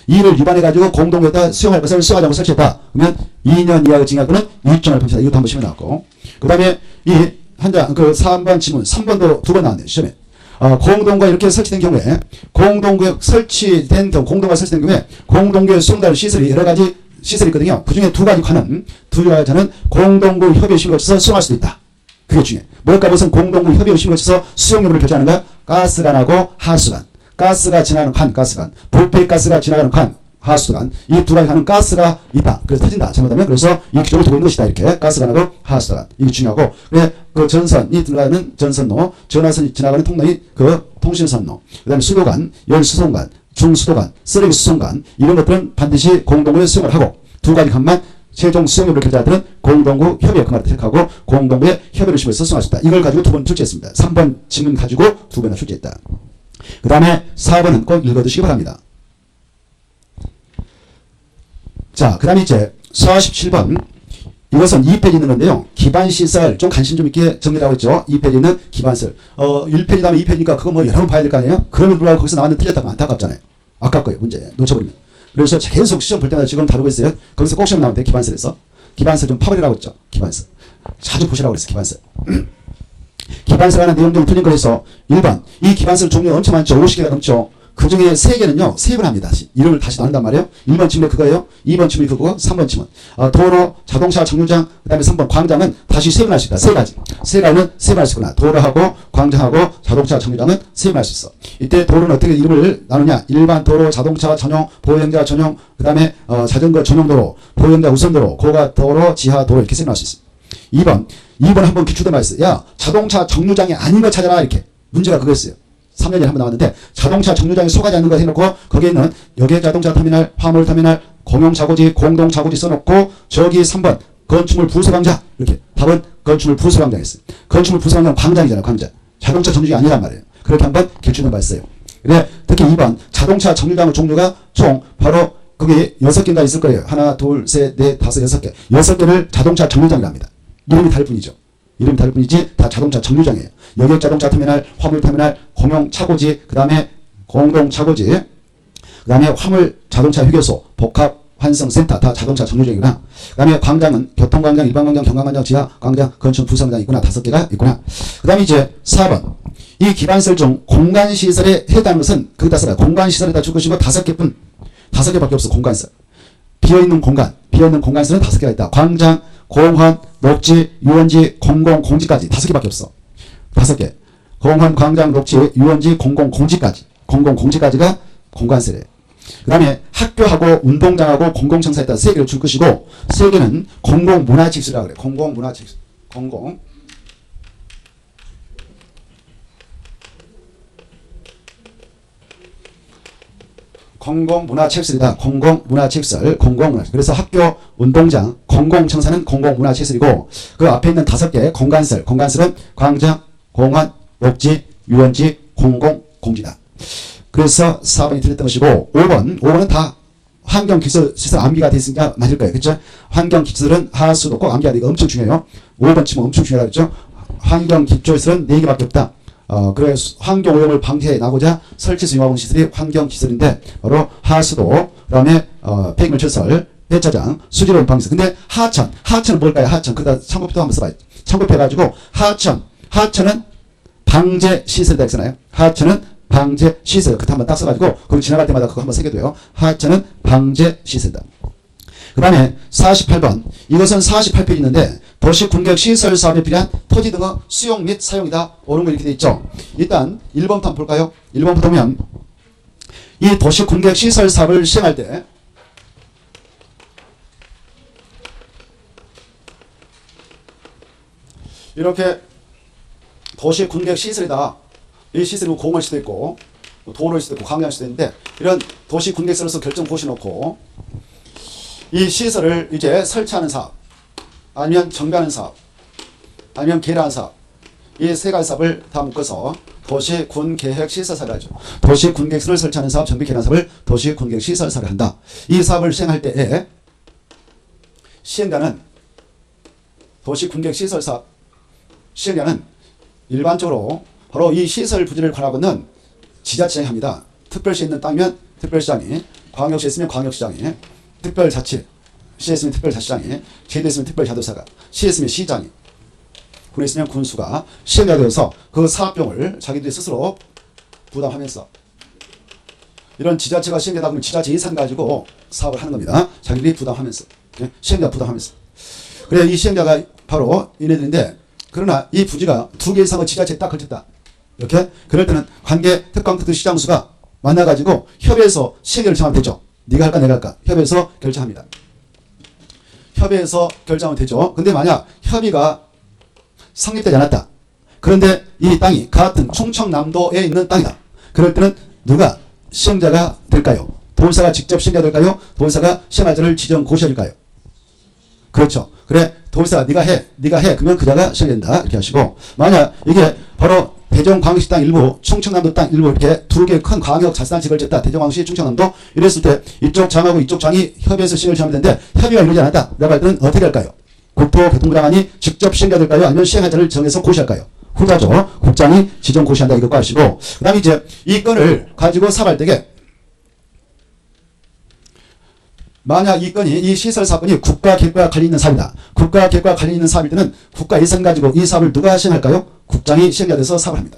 이를 위반해가지고 공동구에다 수용할 것을 수용하지 않고 설치했다. 그러면 2년 이하의 징역은 1점을 판시다. 이것도 한번 시험에 나왔고. 그 다음에 이 한자 그 3번 지문 3번도 두 번 나왔네요. 시험에. 공동구가 이렇게 설치된 경우에 공동구에 설치된 경우 공동구가 설치된 경우에 공동구에 수용될 시설이 여러 가지 시설이 있거든요. 그 중에 두 가지 는 공동구 협의 심의를 거쳐서 수용할 수도 있다. 그게 중요해. 뭘까? 무슨 공동구 협의 심의를 거쳐서 수용 여부를 결정하는가? 가스관하고 하수관. 가스가 지나가는 관, 가스관. 부패가스가 지나가는 관, 하수관. 이 두 가지 가는 가스가 있다. 그래서 터진다. 잘못하면. 그래서 이 기존을 두고 있는 것이다. 이렇게. 가스관하고 하수관. 이게 중요하고. 그래, 그 전선이 들어가는 전선로, 전화선이 지나가는 통로이 그 통신선로. 그 다음에 수도관, 열수송관, 중수도관, 쓰레기 수송관. 이런 것들은 반드시 공동구에 수용을 하고 두 가지 칸만 최종 수용료를 결정할 때는 공동구 협의 역할을 택하고 공동구에 협의를 심해서 수용할 수 있다. 이걸 가지고 두 번 출제했습니다. 3번 지문 가지고 두 번이나 출제했다. 그 다음에 4번은 꼭 읽어두시기 바랍니다. 자, 그 다음에 이제 47번. 이것은 2페이지 있는 건데요. 기반시설 좀 관심 좀 있게 정리하고 있죠. 2페이지 있는 기반시설. 1페이지 다음에 2페이지니까 그거 뭐 여러 번 봐야 될 거 아니에요? 그러면 불구하고 거기서 나왔는데 틀렸다고 안타깝잖아요. 아깝고요. 문제 놓쳐버리면. 그래서 계속 시험 볼 때마다 지금 다루고 있어요. 거기서 꼭 시험 나오는데 기반시설에서. 기반시설 좀 파버리라고 했죠. 기반시설. 자주 보시라고 그랬어요. 기반시설. 기반시설 하는 내용 좀 틀린 거에서 1번. 이 기반시설 종류가 엄청 많죠. 50개가 넘죠. 그 중에 3개는요, 세입을 합니다. 다시. 이름을 다시 나눈단 말이에요. 1번 질문 그거예요. 2번 질문이 그거고, 3번 질문. 도로, 자동차, 정류장, 그 다음에 3번 광장은 다시 세입을 할 수 있다. 세 가지. 세 가지는 세입을 할 수 있구나. 도로하고, 광장하고, 자동차, 정류장은 세입을 할 수 있어. 이때 도로는 어떻게 이름을 나누냐. 일반 도로, 자동차 전용, 보행자 전용, 그 다음에 자전거 전용 도로, 보행자 우선 도로, 고가도로, 지하 도로 이렇게 세입을 할 수 있어. 2번 한번 기출도 말했어요. 야, 자동차 정류장이 아닌 거 찾아라. 이렇게. 문제가 그거였어요. 3년 전에 한번 나왔는데 자동차 정류장에 속하지 않는 거 해놓고 거기에 있는 여객자동차 터미널, 화물터미널, 공용자구지, 공동자구지 써놓고 저기 3번 건축물 부서광장 이렇게 답은 건축물 부서광장 했어요. 건축물 부서광장 광장이잖아요. 광장. 자동차 정류장이 아니란 말이에요. 그렇게 한번 기출도 말했어요. 근데 특히 2번 자동차 정류장 종류가 총 바로 거기 6개인가 있을 거예요. 하나, 둘, 셋, 넷, 다섯, 6개. 6개를 자동차 정류장이라 합니다. 이름이 다를 뿐이죠. 이름이 다를 뿐이지 다 자동차 정류장이에요. 여객자동차 터미널, 화물터미널, 공용차고지, 그 다음에 공동차고지, 그 다음에 화물자동차 휴게소, 복합환승센터 다 자동차 정류장이구나. 그 다음에 광장은 교통광장, 일반광장, 경관광장, 지하광장, 건축 부서광장이 있구나. 5개가 있구나. 그 다음에 이제 4번. 이 기반시설 중 공간시설에 해당하는 것은 거기다 써라. 공간시설에다 줄 것이고 5개뿐. 5개밖에 없어. 공간시설. 비어있는 공간시설은 5개가 있다. 광장, 공원, 녹지, 유원지, 공공공지까지 5개밖에 없어. 5개. 공원, 광장, 녹지, 유원지, 공공공지까지. 공공공지까지가 공간시설이에요. 그 다음에 학교하고 운동장하고 공공청사에다 3개를 줄 것이고 3개는 공공문화시설이라고 그래. 공공문화시설. 공공문화시설이다. 공공문화시설, 공공문화시설. 그래서 학교, 운동장, 공공청사는 공공문화시설이고 그 앞에 있는 5개 공간시설. 공간시설은 광장, 공원, 녹지, 유원지, 공공공지다. 그래서 4번이 틀렸던 것이고 5번은 다 환경기술시설 암기가 되어 있으니까 맞을 거예요. 그렇죠? 환경기술은 하수도 꼭 암기가 되고 엄청 중요해요. 5번 치면 엄청 중요하다 그랬죠? 환경기초시설은 4개밖에 없다. 그래서 환경오염을 방지해 나고자 설치해서 이용하는 시설이 환경시설인데 바로 하수도, 그 다음에 폐기물시설, 배차장, 수질오염 방지시설. 근데 하천은 뭘까요? 하천. 그다 참고표도 한번 써봐요. 참고표해가지고 하천은 방제시설이다 했잖아요. 하천은 방제시설. 그때 한번 딱 써가지고 거기 지나갈 때마다 그거 한번 새겨둬요. 하천은 방제시설이다. 그 다음에 48번. 이것은 48페이지 있는데 도시군객시설 사업에 필요한 토지 등의 수용 및 사용이다. 옳은 거 이렇게 돼 있죠. 일단 1번부터 한번 볼까요? 1번부터 보면 이 도시군객시설 사업을 시행할 때 이렇게 도시군객시설이다. 이 시설이 공원일 수도 있고 도로일 수도 있고 광장일 수도 있는데 이런 도시군객시설로서 결정 고시놓고 이 시설을 이제 설치하는 사업, 아니면 정비하는 사업, 아니면 개량하는 사업, 이 3가지 사업을 다 묶어서 도시군계획시설사를 하죠. 도시군객시설을 설치하는 사업, 정비 개량 사업을 도시군객시설사를 한다. 이 사업을 시행할 때에 시행자는 도시군객시설 사업 시행자는 일반적으로 바로 이 시설 부지를 관하고 있는 지자체장이 합니다. 특별시에 있는 땅이면 특별시장이, 광역시에 있으면 광역시장이, 특별자치, 시에 있으면 특별자치장이, 제도에 있으면 특별자도사가, 시에 있으면 시장이, 군에 있으면 군수가 시행자가 되어서 그 사업비용을 자기들이 스스로 부담하면서 이런 지자체가 시행되다 보면 지자체 예산 가지고 사업을 하는 겁니다. 자기들이 부담하면서. 시행자 부담하면서. 그래 이 시행자가 바로 이네들인데 그러나 이 부지가 2개 이상의 지자체에 딱 걸쳤다. 이렇게 그럴 때는 관계 특광특특 시장수가 만나가지고 협의해서 시행 결정하면 되죠. 네가 할까 내가 할까 협의해서 결정합니다. 협의해서 결정하면 되죠. 근데 만약 협의가 성립되지 않았다. 그런데 이 땅이 같은 충청남도에 있는 땅이다. 그럴 때는 누가 시행자가 될까요? 도지사가 직접 시행자가 될까요? 도지사가 시행자를 지정 고시할까요? 그렇죠. 그래 도지사가 네가 해 그러면 그자가 시행된다 이렇게 하시고 만약 이게 바로 대전광역시 땅 일부, 충청남도 땅 일부 이렇게 2개 큰 광역 자치단체 걸쳤다. 대전광역시, 충청남도 이랬을 때 이쪽 장하고 이쪽 장이 협의해서 시행을 하면 되는데 협의가 이루어지지 않았다. 라고 할 때는 어떻게 할까요? 국토교통부 장관이 직접 시행자될까요? 아니면 시행자를 정해서 고시할까요? 후자죠. 국장이 지정 고시한다 이것도 아시고, 그 다음에 이제 이 건을 가지고 사업할 때에 만약 이 건이, 이 시설 사건이 국가 계획과 관련 있는 사업이다. 국가 계획과 관련 있는 사업일 때는 국가 예산 가지고 이 사업을 누가 시행할까요? 국장이 시행자 돼서 사업을 합니다.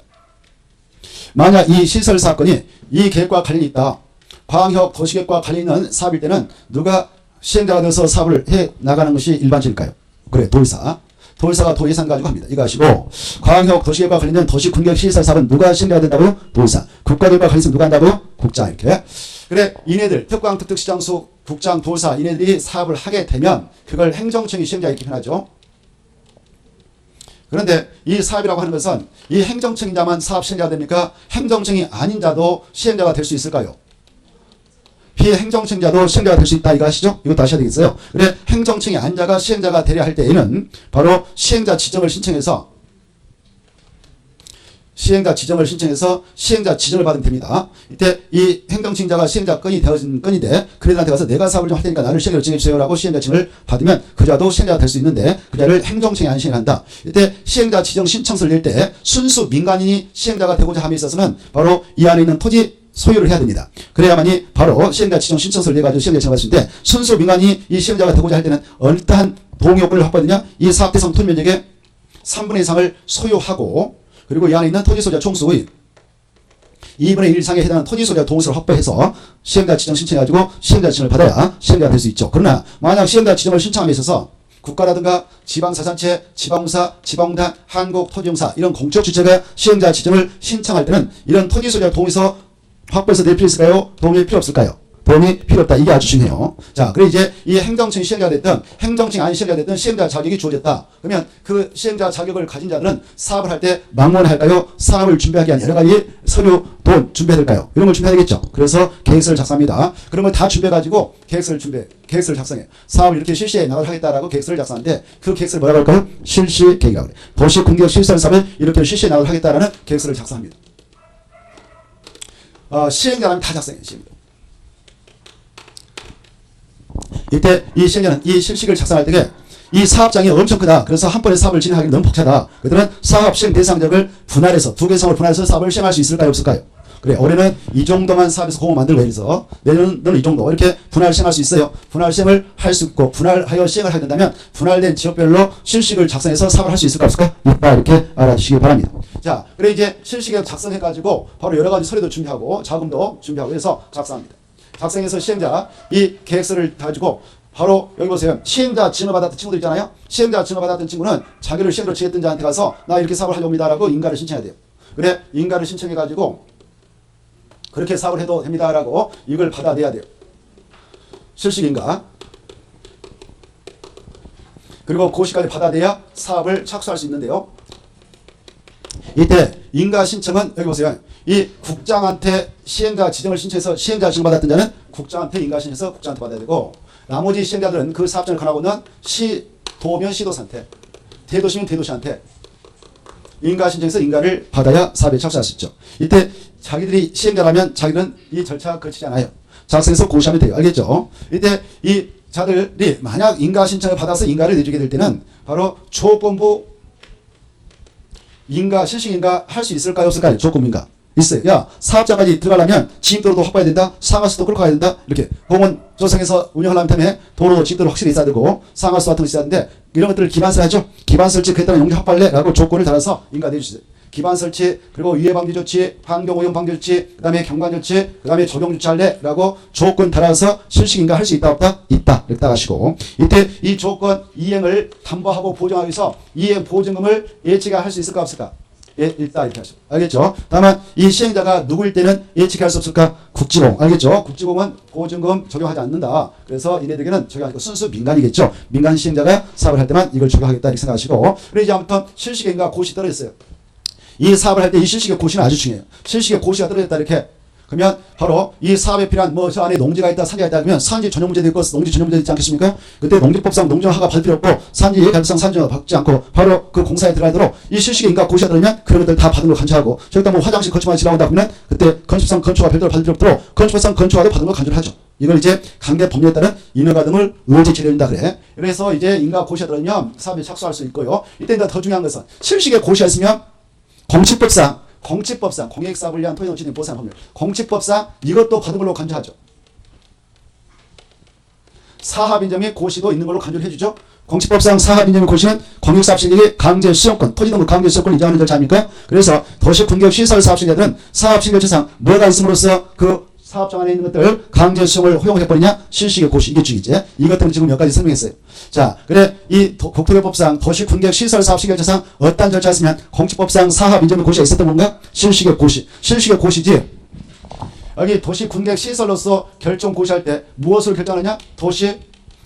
만약 이 시설 사건이 이 계획과 관련이 있다. 광역 도시계획과 관련 있는 사업일 때는 누가 시행자가 돼서 사업을 해 나가는 것이 일반적일까요? 그래, 도의사. 도의사가 도예산 가지고 합니다. 이거 아시고, 광역 도시계획과 관련된 도시군계획 시설 사업은 누가 시행자가 된다고요? 도의사. 국가계획과 관련해서 누가 한다고요? 국장. 이렇게. 그래, 이네들 특광 특특시장수 국장 도사 이네들이 사업을 하게 되면 그걸 행정청이 시행자 이렇게 표현하죠. 그런데 이 사업이라고 하는 것은 이 행정청인 자만 사업 시행자가 됩니까? 행정청이 아닌 자도 시행자가 될 수 있을까요? 비행정청자도 시행자가 될 수 있다 이거 아시죠? 이것도 아셔야 되겠어요. 그래, 행정청이 아닌 자가 시행자가 되려 할 때에는 바로 시행자 지정을 신청해서 시행자 지정을 받으면 됩니다. 이때 이 행정청자가 시행자 건이 되어진 건인데 그들한테 가서 내가 사업을 좀 할 테니까 나를 시행자로 지정해주세요라고 시행자 지정을 받으면 그 자도 시행자가 될 수 있는데 그 자를 행정청이 안 시행한다. 이때 시행자 지정 신청서를 낼 때 순수 민간인이 시행자가 되고자 함에 있어서는 바로 이 안에 있는 토지 소유를 해야 됩니다. 그래야만이 바로 시행자 지정 신청서를 내가지고 시행자 지정을 받을 수 있는데 순수 민간인이 이 시행자가 되고자 할 때는 어떠한 동의 요건을 확보하느냐? 이 사업 대상 토지 면적의 3분의 1 이상을 소유하고 그리고 이 안에 있는 토지 소유자 총수의 2분의 1 이상에 해당하는 토지 소유자 동의서를 확보해서 시행자 지정 신청해가지고 시행자 지정을 받아야 시행자가 될 수 있죠. 그러나 만약 시행자 지정을 신청함에 있어서 국가라든가 지방자산체, 지방공사, 지방공단, 한국토지공사 이런 공적 주체가 시행자 지정을 신청할 때는 이런 토지 소유자 동의서 확보해서 낼 필요 있을까요? 도움이 필요 없을까요? 도움이 필요 없다. 이게 아주 중요해요. 자, 그래 이제 이 행정청이 시행자가 됐든 행정청이 아닌 시행자가 됐든 시행자 자격이 주어졌다. 그러면 그 시행자 자격을 가진 자들은 사업을 할 때 망원을 할까요? 사업을 준비하기 위한 여러 가지 서류, 돈 준비해야 될까요? 이런 걸 준비해야 되겠죠. 그래서 계획서를 작성합니다. 그런 걸 다 준비해가지고 계획서를 작성해. 사업을 이렇게 실시해 나가도록 하겠다라고 계획서를 작성하는데 그 계획서를 뭐라고 할까요? 실시계획이라고 그래. 도시공개역 실시하는 사업을 이렇게 실시해 나가도록 하겠다라는 계획서를 작성합니다. 시행자라면 다 작성해. 시행자. 이때 이 시행자는 이 실식을 작성할 때에 이 사업장이 엄청 크다. 그래서 한 번에 사업을 진행하기 너무 벅차다. 그들은 사업 시행 대상적을 분할해서 두 개 사업을 분할해서 사업을 시행할 수 있을까요? 없을까요? 그래, 올해는 이 정도만 사업에서 공을 만들고 해서 내년은 이 정도 이렇게 분할 시행할 수 있어요. 분할 시행을 할 수 있고 분할하여 시행을 하게 된다면 분할된 지역별로 실식을 작성해서 사업을 할 수 있을까 없을까? 있다. 이렇게 알아주시기 바랍니다. 자, 그래 이제 실식을 작성해가지고 바로 여러 가지 서류도 준비하고 자금도 준비하고 해서 작성합니다. 작성해서 시행자 이 계획서를 가지고 바로 여기 보세요. 시행자 지정을 받았던 친구들 있잖아요. 시행자 지정을 받았던 친구는 자기를 시행자로 지냈던 자한테 가서 나 이렇게 사업을 하려고 합니다라고 인가를 신청해야 돼요. 그래 인가를 신청해가지고 그렇게 사업을 해도 됩니다라고 이걸 받아내야 돼요. 실식인가. 그리고 고시까지 받아내야 사업을 착수할 수 있는데요. 이때 인가 신청은 여기 보세요. 이 국장한테 시행자 지정을 신청해서 시행자 지정 받았던 자는 국장한테 인가 신청해서 국장한테 받아야 되고 나머지 시행자들은 그 사업장을 권하고 있는 시도면 시도사한테 대도시면 대도시한테 인가 신청해서 인가를 받아야 사업에 착수할 수 있죠. 이때 자기들이 시행자라면 자기는 이 절차 거치지 않아요. 작성해서 고시하면 돼요. 알겠죠? 이때 이 자들이 만약 인가 신청을 받아서 인가를 내주게 될 때는 바로 조건부 인가 실식인가 할 수 있을까요? 없을까요? 조건부인가 있어요. 야 사업자까지 들어가려면 진입도로도 확보해야 된다. 상하수도 끌고 가야 된다. 이렇게 공원 조성해서 운영하려면 때문에 도로 진입도로 확실히 있어야 되고 상하수 같은 거 있어야 되는데 이런 것들을 기반설 하죠. 기반설치 그에 따라 용적 확보할래? 라고 조건을 달아서 인가 내주세요. 기반 설치, 그리고 위해 방지 조치, 환경 오염 방지 조치, 그 다음에 경관 조치, 그 다음에 조정 조치할래? 라고 조건 달아서 실식인가 할 수 있다 없다? 있다. 이렇게 따가시고 이때 이 조건 이행을 담보하고 보증하기 위해서 이행 보증금을 예치가 할 수 있을까 없을까? 예, 있다 이렇게 하시죠. 알겠죠? 다만 이 시행자가 누구일 때는 예측할 수 없을까? 국지공. 알겠죠? 국지공은 보증금 적용하지 않는다. 그래서 이네들에게는 적용하니까 순수 민간이겠죠. 민간 시행자가 사업을 할 때만 이걸 적용하겠다 이렇게 생각하시고 그리고 이제 아무튼 실식인가 고시 떨어졌어요. 이 사업을 할 때 이 실식의 고시는 아주 중요해요. 실식의 고시가 떨어졌다 이렇게 그러면 바로 이 사업에 필요한 뭐 저 안에 농지가 있다 산지가 있다 그러면 산지 전용 문제도 있고 농지 전용 문제도 있지 않겠습니까? 그때 농지법상 농지허가 받을 필요 없고 산지 가격상 산지허가 받지 않고 바로 그 공사에 들어가도록 이 실식의 인가 고시가 들어오면 그런 것들 다 받은 걸 간주하고 저기다 뭐 화장실 건축만 지나온다 그러면 그때 건축상 건축허가 별도로 받을 필요 없도록 건축법상 건축허가도 받은 걸 간주를 하죠. 이걸 이제 관계 법률에 따른 인허가 등을 의제 처리한다 그래. 그래서 이제 인가 고시하더라면 사업에 착수할 수 있고요. 이때 더 중요한 것은 실식에 고시했으면 공직법상 공익사업을 위한 토지농지등 보상 법률 공직법상 이것도 받은 걸로 간주하죠. 사합인정 및 고시도 있는 걸로 간주를 해주죠. 공직법상 사합인정 및 고시는 공익사업 실력이 강제 수용권, 토지 등록 강제 수용권을 인정하는 절차입니까? 그래서 도시 군격 시설 사업 실력들은 사업 실력처상 뭐가 있음으로써 그 사업장 안에 있는 것들 강제 수용을 허용해버리냐? 실식의 고시 이게 중이지. 이것 때문에 지금 여기까지 설명했어요. 자, 그래 이 국토교법상 도시 군격 시설 사업 실력처상 어떤 절차가 있으면 공직법상 사합인정 및 고시가 있었던 건가? 실식의 고시. 실식의 고시지. 여기 도시 군객 시설로서 결정 고시할 때 무엇을 결정하느냐? 도시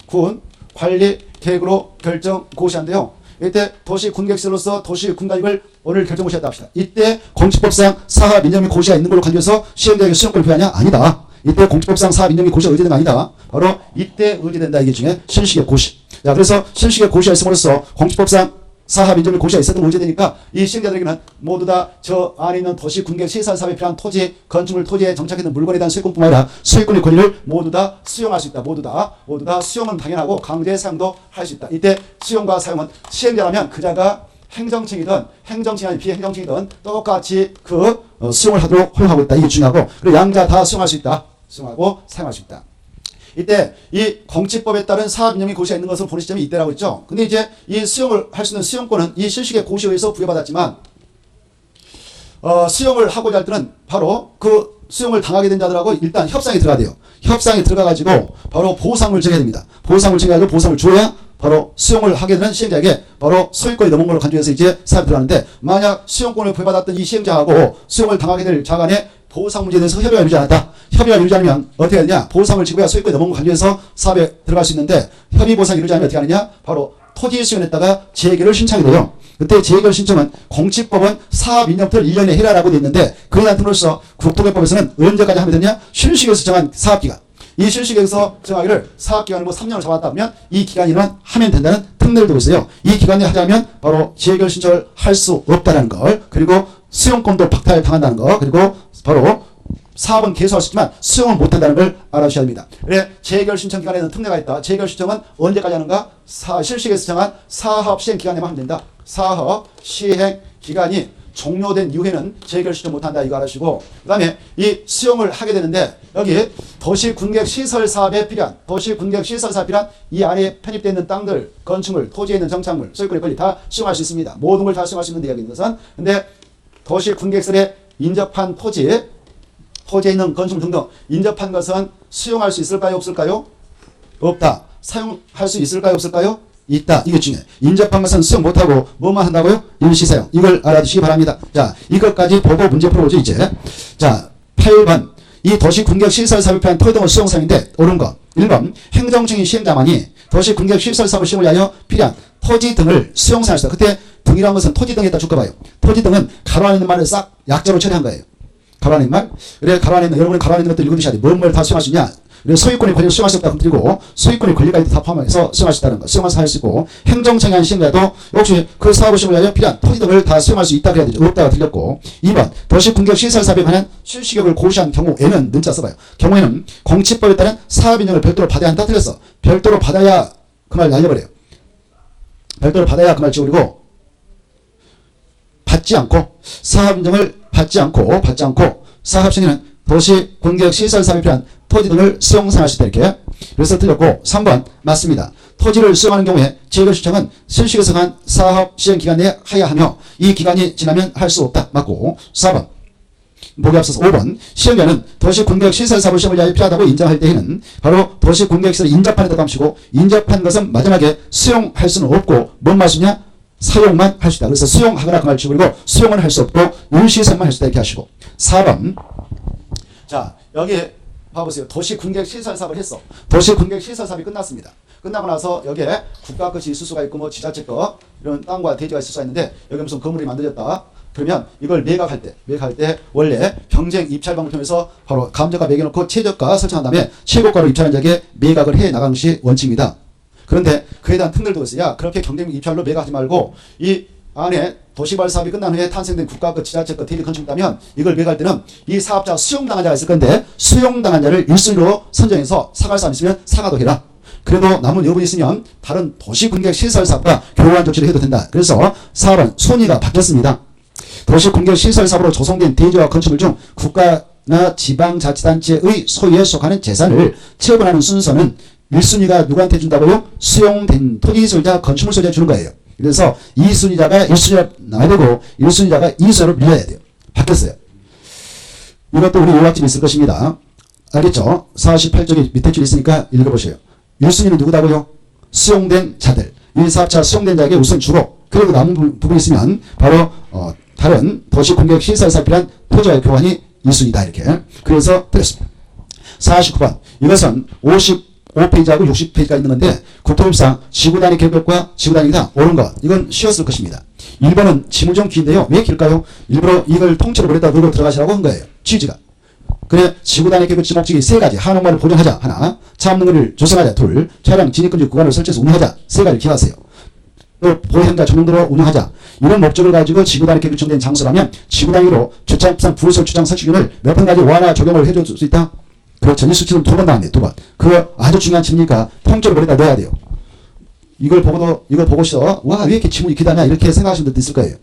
군 관리 계획으로 결정 고시한대요. 이때 도시 군객시설로서 도시 군가익을 오늘 결정 고시했다 합시다. 이때 공직법상 사합 인정 및 고시가 있는 걸로 간주해서 시행자에게 수용권을 부여하냐? 아니다. 이때 공직법상 사합 인정 및 고시가 의제된 거 아니다. 바로 이때 의제된다. 이게 중에 실식의 고시. 자, 그래서 실식의 고시가 있음으로써 공직법상 사합 인정 및 고시가 있었던 의제되니까 이 시행자들에게는 모두 다 저 안에 있는 도시 군객 시설 사업에 필요한 토지, 건축물, 토지에 정착했는 물건에 대한 소유권뿐만 아니라 소유권의 권리를 모두 다 수용할 수 있다. 모두 다 수용은 당연하고 강제 사용도 할 수 있다. 이때 수용과 사용은 시행자라면 그자가 행정층이든 행정층이 아닌 비행정층이든 똑같이 수용을 하도록 허용하고 있다. 이게 중요하고 그리고 양자 다 수용할 수 있다. 수용하고 사용할 수 있다. 이때 이 공직법에 따른 사업인정이 고시가 있는 것을 보는 시점이 이때라고 했죠. 근데 이제 이 수용을 할 수 있는 수용권은 이 실식의 고시에 의해서 부여받았지만 수용을 하고자 할 때는 바로 그 수용을 당하게 된 자들하고 일단 협상에 들어가야 돼요. 협상에 들어가가지고 바로 보상을 정해야 됩니다. 보상을 정해가지고 보상을 줘야 바로 수용을 하게 되는 시행자에게 바로 소유권이 넘은 걸로 간주해서 이제 사업이 들어가는데 만약 수용권을 부여받았던 이 시행자하고 수용을 당하게 될 자 간의 보상 문제에 대해서 협의가 이루어지지 않았다. 협의가 이루어지지 않으면 어떻게 하느냐? 보상을 지고야 소유권이 넘은 걸 간주해서 사업에 들어갈 수 있는데 협의 보상이 이루어지지 않으면 어떻게 하느냐? 바로 토지 수용했다가 재개를 신청하게 돼요. 그때 재개를 신청은 공직법은 사업 인정부터 1년에 해라라고 되어 있는데 그에 대한 등으로서 국토개법에서는 언제까지 하면 되냐? 실식에서 정한 사업기간. 이 실식에서 정하기를 사업기간을 3년을 잡았다 하면 이 기간이면 하면 된다는 특례를 두고 있어요. 이 기간에 하자면 바로 재개를 신청을 할 수 없다는 걸 그리고 수용권도 박탈 당한다는 거 그리고 바로 사업은 계속할 수 있지만 수용을 못한다는 걸 알아주셔야 됩니다. 그래 재결 신청 기간에는 특례가 있다. 재결 신청은 언제까지 하는가? 실식에서 정한 사업 시행 기간에만 하면 된다. 사업 시행 기간이 종료된 이후에는 재결 신청 못한다. 이거 알아주시고 그 다음에 이 수용을 하게 되는데 여기 도시 군객 시설 사업에 필요한 이 안에 편입되어 있는 땅들, 건축물, 토지에 있는 정착물, 소유권의 권리 다 수용할 수 있습니다. 모든 걸 다 수용할 수 있는데 여기 있는 것은 근데 도시 군객설에 인접한 토지에 있는 건축물 등등 인접한 것은 수용할 수 있을까요? 없을까요? 없다. 사용할 수 있을까요? 없을까요? 있다. 이게 중요해. 인접한 것은 수용 못하고 뭐만 한다고요? 일시사용. 이걸 알아두시기 바랍니다. 자, 이것까지 보고 문제 풀어보죠 이제. 자, 8번. 이 도시 군격 시설 사업에 필요한 토지 등을 수용 사용인데 옳은 것. 1번. 행정청인 시행자만이 도시 군격 시설 사업을 시행을 위하여 필요한 토지 등을 수용 사용할 수 있다. 그때 등이라는 것은 토지 등에다 줄까 봐요. 토지 등은 가로 안에 있는 말을 싹 약자로 처리한 거예요. 가로 안에 있는 말. 그래 가로 안에 있는 여러분이 가로 안에 있는 것들 읽어두셔야 돼. 뭔 걸 다 수용할 수 있냐. 그래서 소유권의 권리를 수용할 수 없다고 드리고 소유권의 권리까지 다 포함해서 수용할 수 있다는 거. 수용해서 할 수 있고 행정청이 한 시행자도 역시 그 사업을 시행을 위하여 필요한 토지 등을 다 수용할 수 있다고 해야 되죠. 없다고 들렸고 2번 도시 군격 시설 사업에 관한 실시격을 고시한 경우에는 문자 써봐요. 경우에는 공직법에 따른 사업 인정을 별도로 받아야 한다. 틀렸어. 별도로 받아야 그 말 날려버려요. 별도로 받아야 그 말 지우리고 받지 않고 사업 인정을 받지 않고 사업 시행에는 도시 군격 시설 사업에 필요한 토지 등을 수용 사용할 수 있다. 이렇게. 그래서 틀렸고 3번 맞습니다. 토지를 수용하는 경우에 재결 신청은 실식에서 간 사업 시행 기간 내에 해야 하며 이 기간이 지나면 할 수 없다. 맞고 4번 보기 앞서서 5번 시행자는 도시 군격 시설 사업을 시행을 위하여 필요하다고 인정할 때에는 바로 도시 군격 시설 인접한 에다 감시고 인접한 것은 마지막에 수용할 수는 없고 뭔 말이냐? 사용만 할 수 있다. 그래서 수용하거나 그 말 치우고 수용은 할 수 없고 일시사용만 할 수 있다. 이렇게 하시고 4번 자 여기 봐보세요. 도시 군객 시설 사업을 했어. 도시 군객 시설 사업이 끝났습니다. 끝나고 나서 여기에 국가 것이 있을 수가 있고 뭐 지자체 거 이런 땅과 대지가 있을 수가 있는데 여기 무슨 건물이 만들어졌다. 그러면 이걸 매각할 때 원래 경쟁 입찰 방법을 통해서 바로 감정가 매겨놓고 최저가 설정한 다음에 최고가로 입찰한 자에게 매각을 해 나가는 것이 원칙입니다. 그런데 그에 대한 특례도 있어요. 야 그렇게 경쟁 입찰로 매각하지 말고 이 안에 도시개발 사업이 끝난 후에 탄생된 국가 것, 지자체 것, 대리 건축이라면 이걸 매각할 때는 이 사업자 수용당한 자가 있을 건데 수용당한 자를 1순위로 선정해서 사갈 사람 있으면 사가도 해라. 그래도 남은 여분이 있으면 다른 도시공격 시설 사업과 교환 조치를 해도 된다. 그래서 사업은 순위가 바뀌었습니다. 도시공격 시설 사업으로 조성된 대지와 건축물 중 국가나 지방자치단체의 소유에 속하는 재산을 처분하는 순서는 1순위가 누구한테 준다고요? 수용된 토지 소유자, 건축물 소유자 주는 거예요. 그래서 2순위자가 1순위로 나와야 되고 1순위자가 2순위로 밀려야 돼요. 바뀌었어요. 이것도 우리 요약집이 있을 것입니다. 알겠죠? 48쪽에 밑에 줄 있으니까 읽어보세요. 1순위는 누구다고요? 수용된 자들. 이 사업자 수용된 자에게 우선 주고 그리고 남은 부분이 있으면 바로 다른 도시공격 시설사에 필요한 토지와의 교환이 1순위다 이렇게. 그래서 드렸습니다. 49번. 이것은 55페이지하고 60페이지가 있는 건데 국토법상 지구단위 계획과 지구단위다 옳은 것. 이건 쉬웠을 것입니다. 1번은 지물적 기인데요. 왜 길까요? 일부러 이걸 통째로 버렸다 누르고 들어가시라고 한 거예요. 취지가. 그래 지구단위 계획 지목적이 세 가지. 한옥마을 보존하자 하나, 차업능을 조성하자 둘, 차량 진입금지 구간을 설치해서 운영하자 세 가지를 기하세요. 또 보행자 전용도로 운영하자. 이런 목적을 가지고 지구단위 계획 정된 장소라면 지구단위로 주차장 부설 주장 설치균을 몇 번 가지고 완화 적용을 해줄 수 있다. 그 전지 수치는 2번 나왔네. 2번. 그거 아주 중요한 질문이니까 통째로 버리다 넣어야 돼요. 이걸 보고서 와 왜 이렇게 지문이 기다냐 이렇게 생각하시는 분들도 있을 거예요.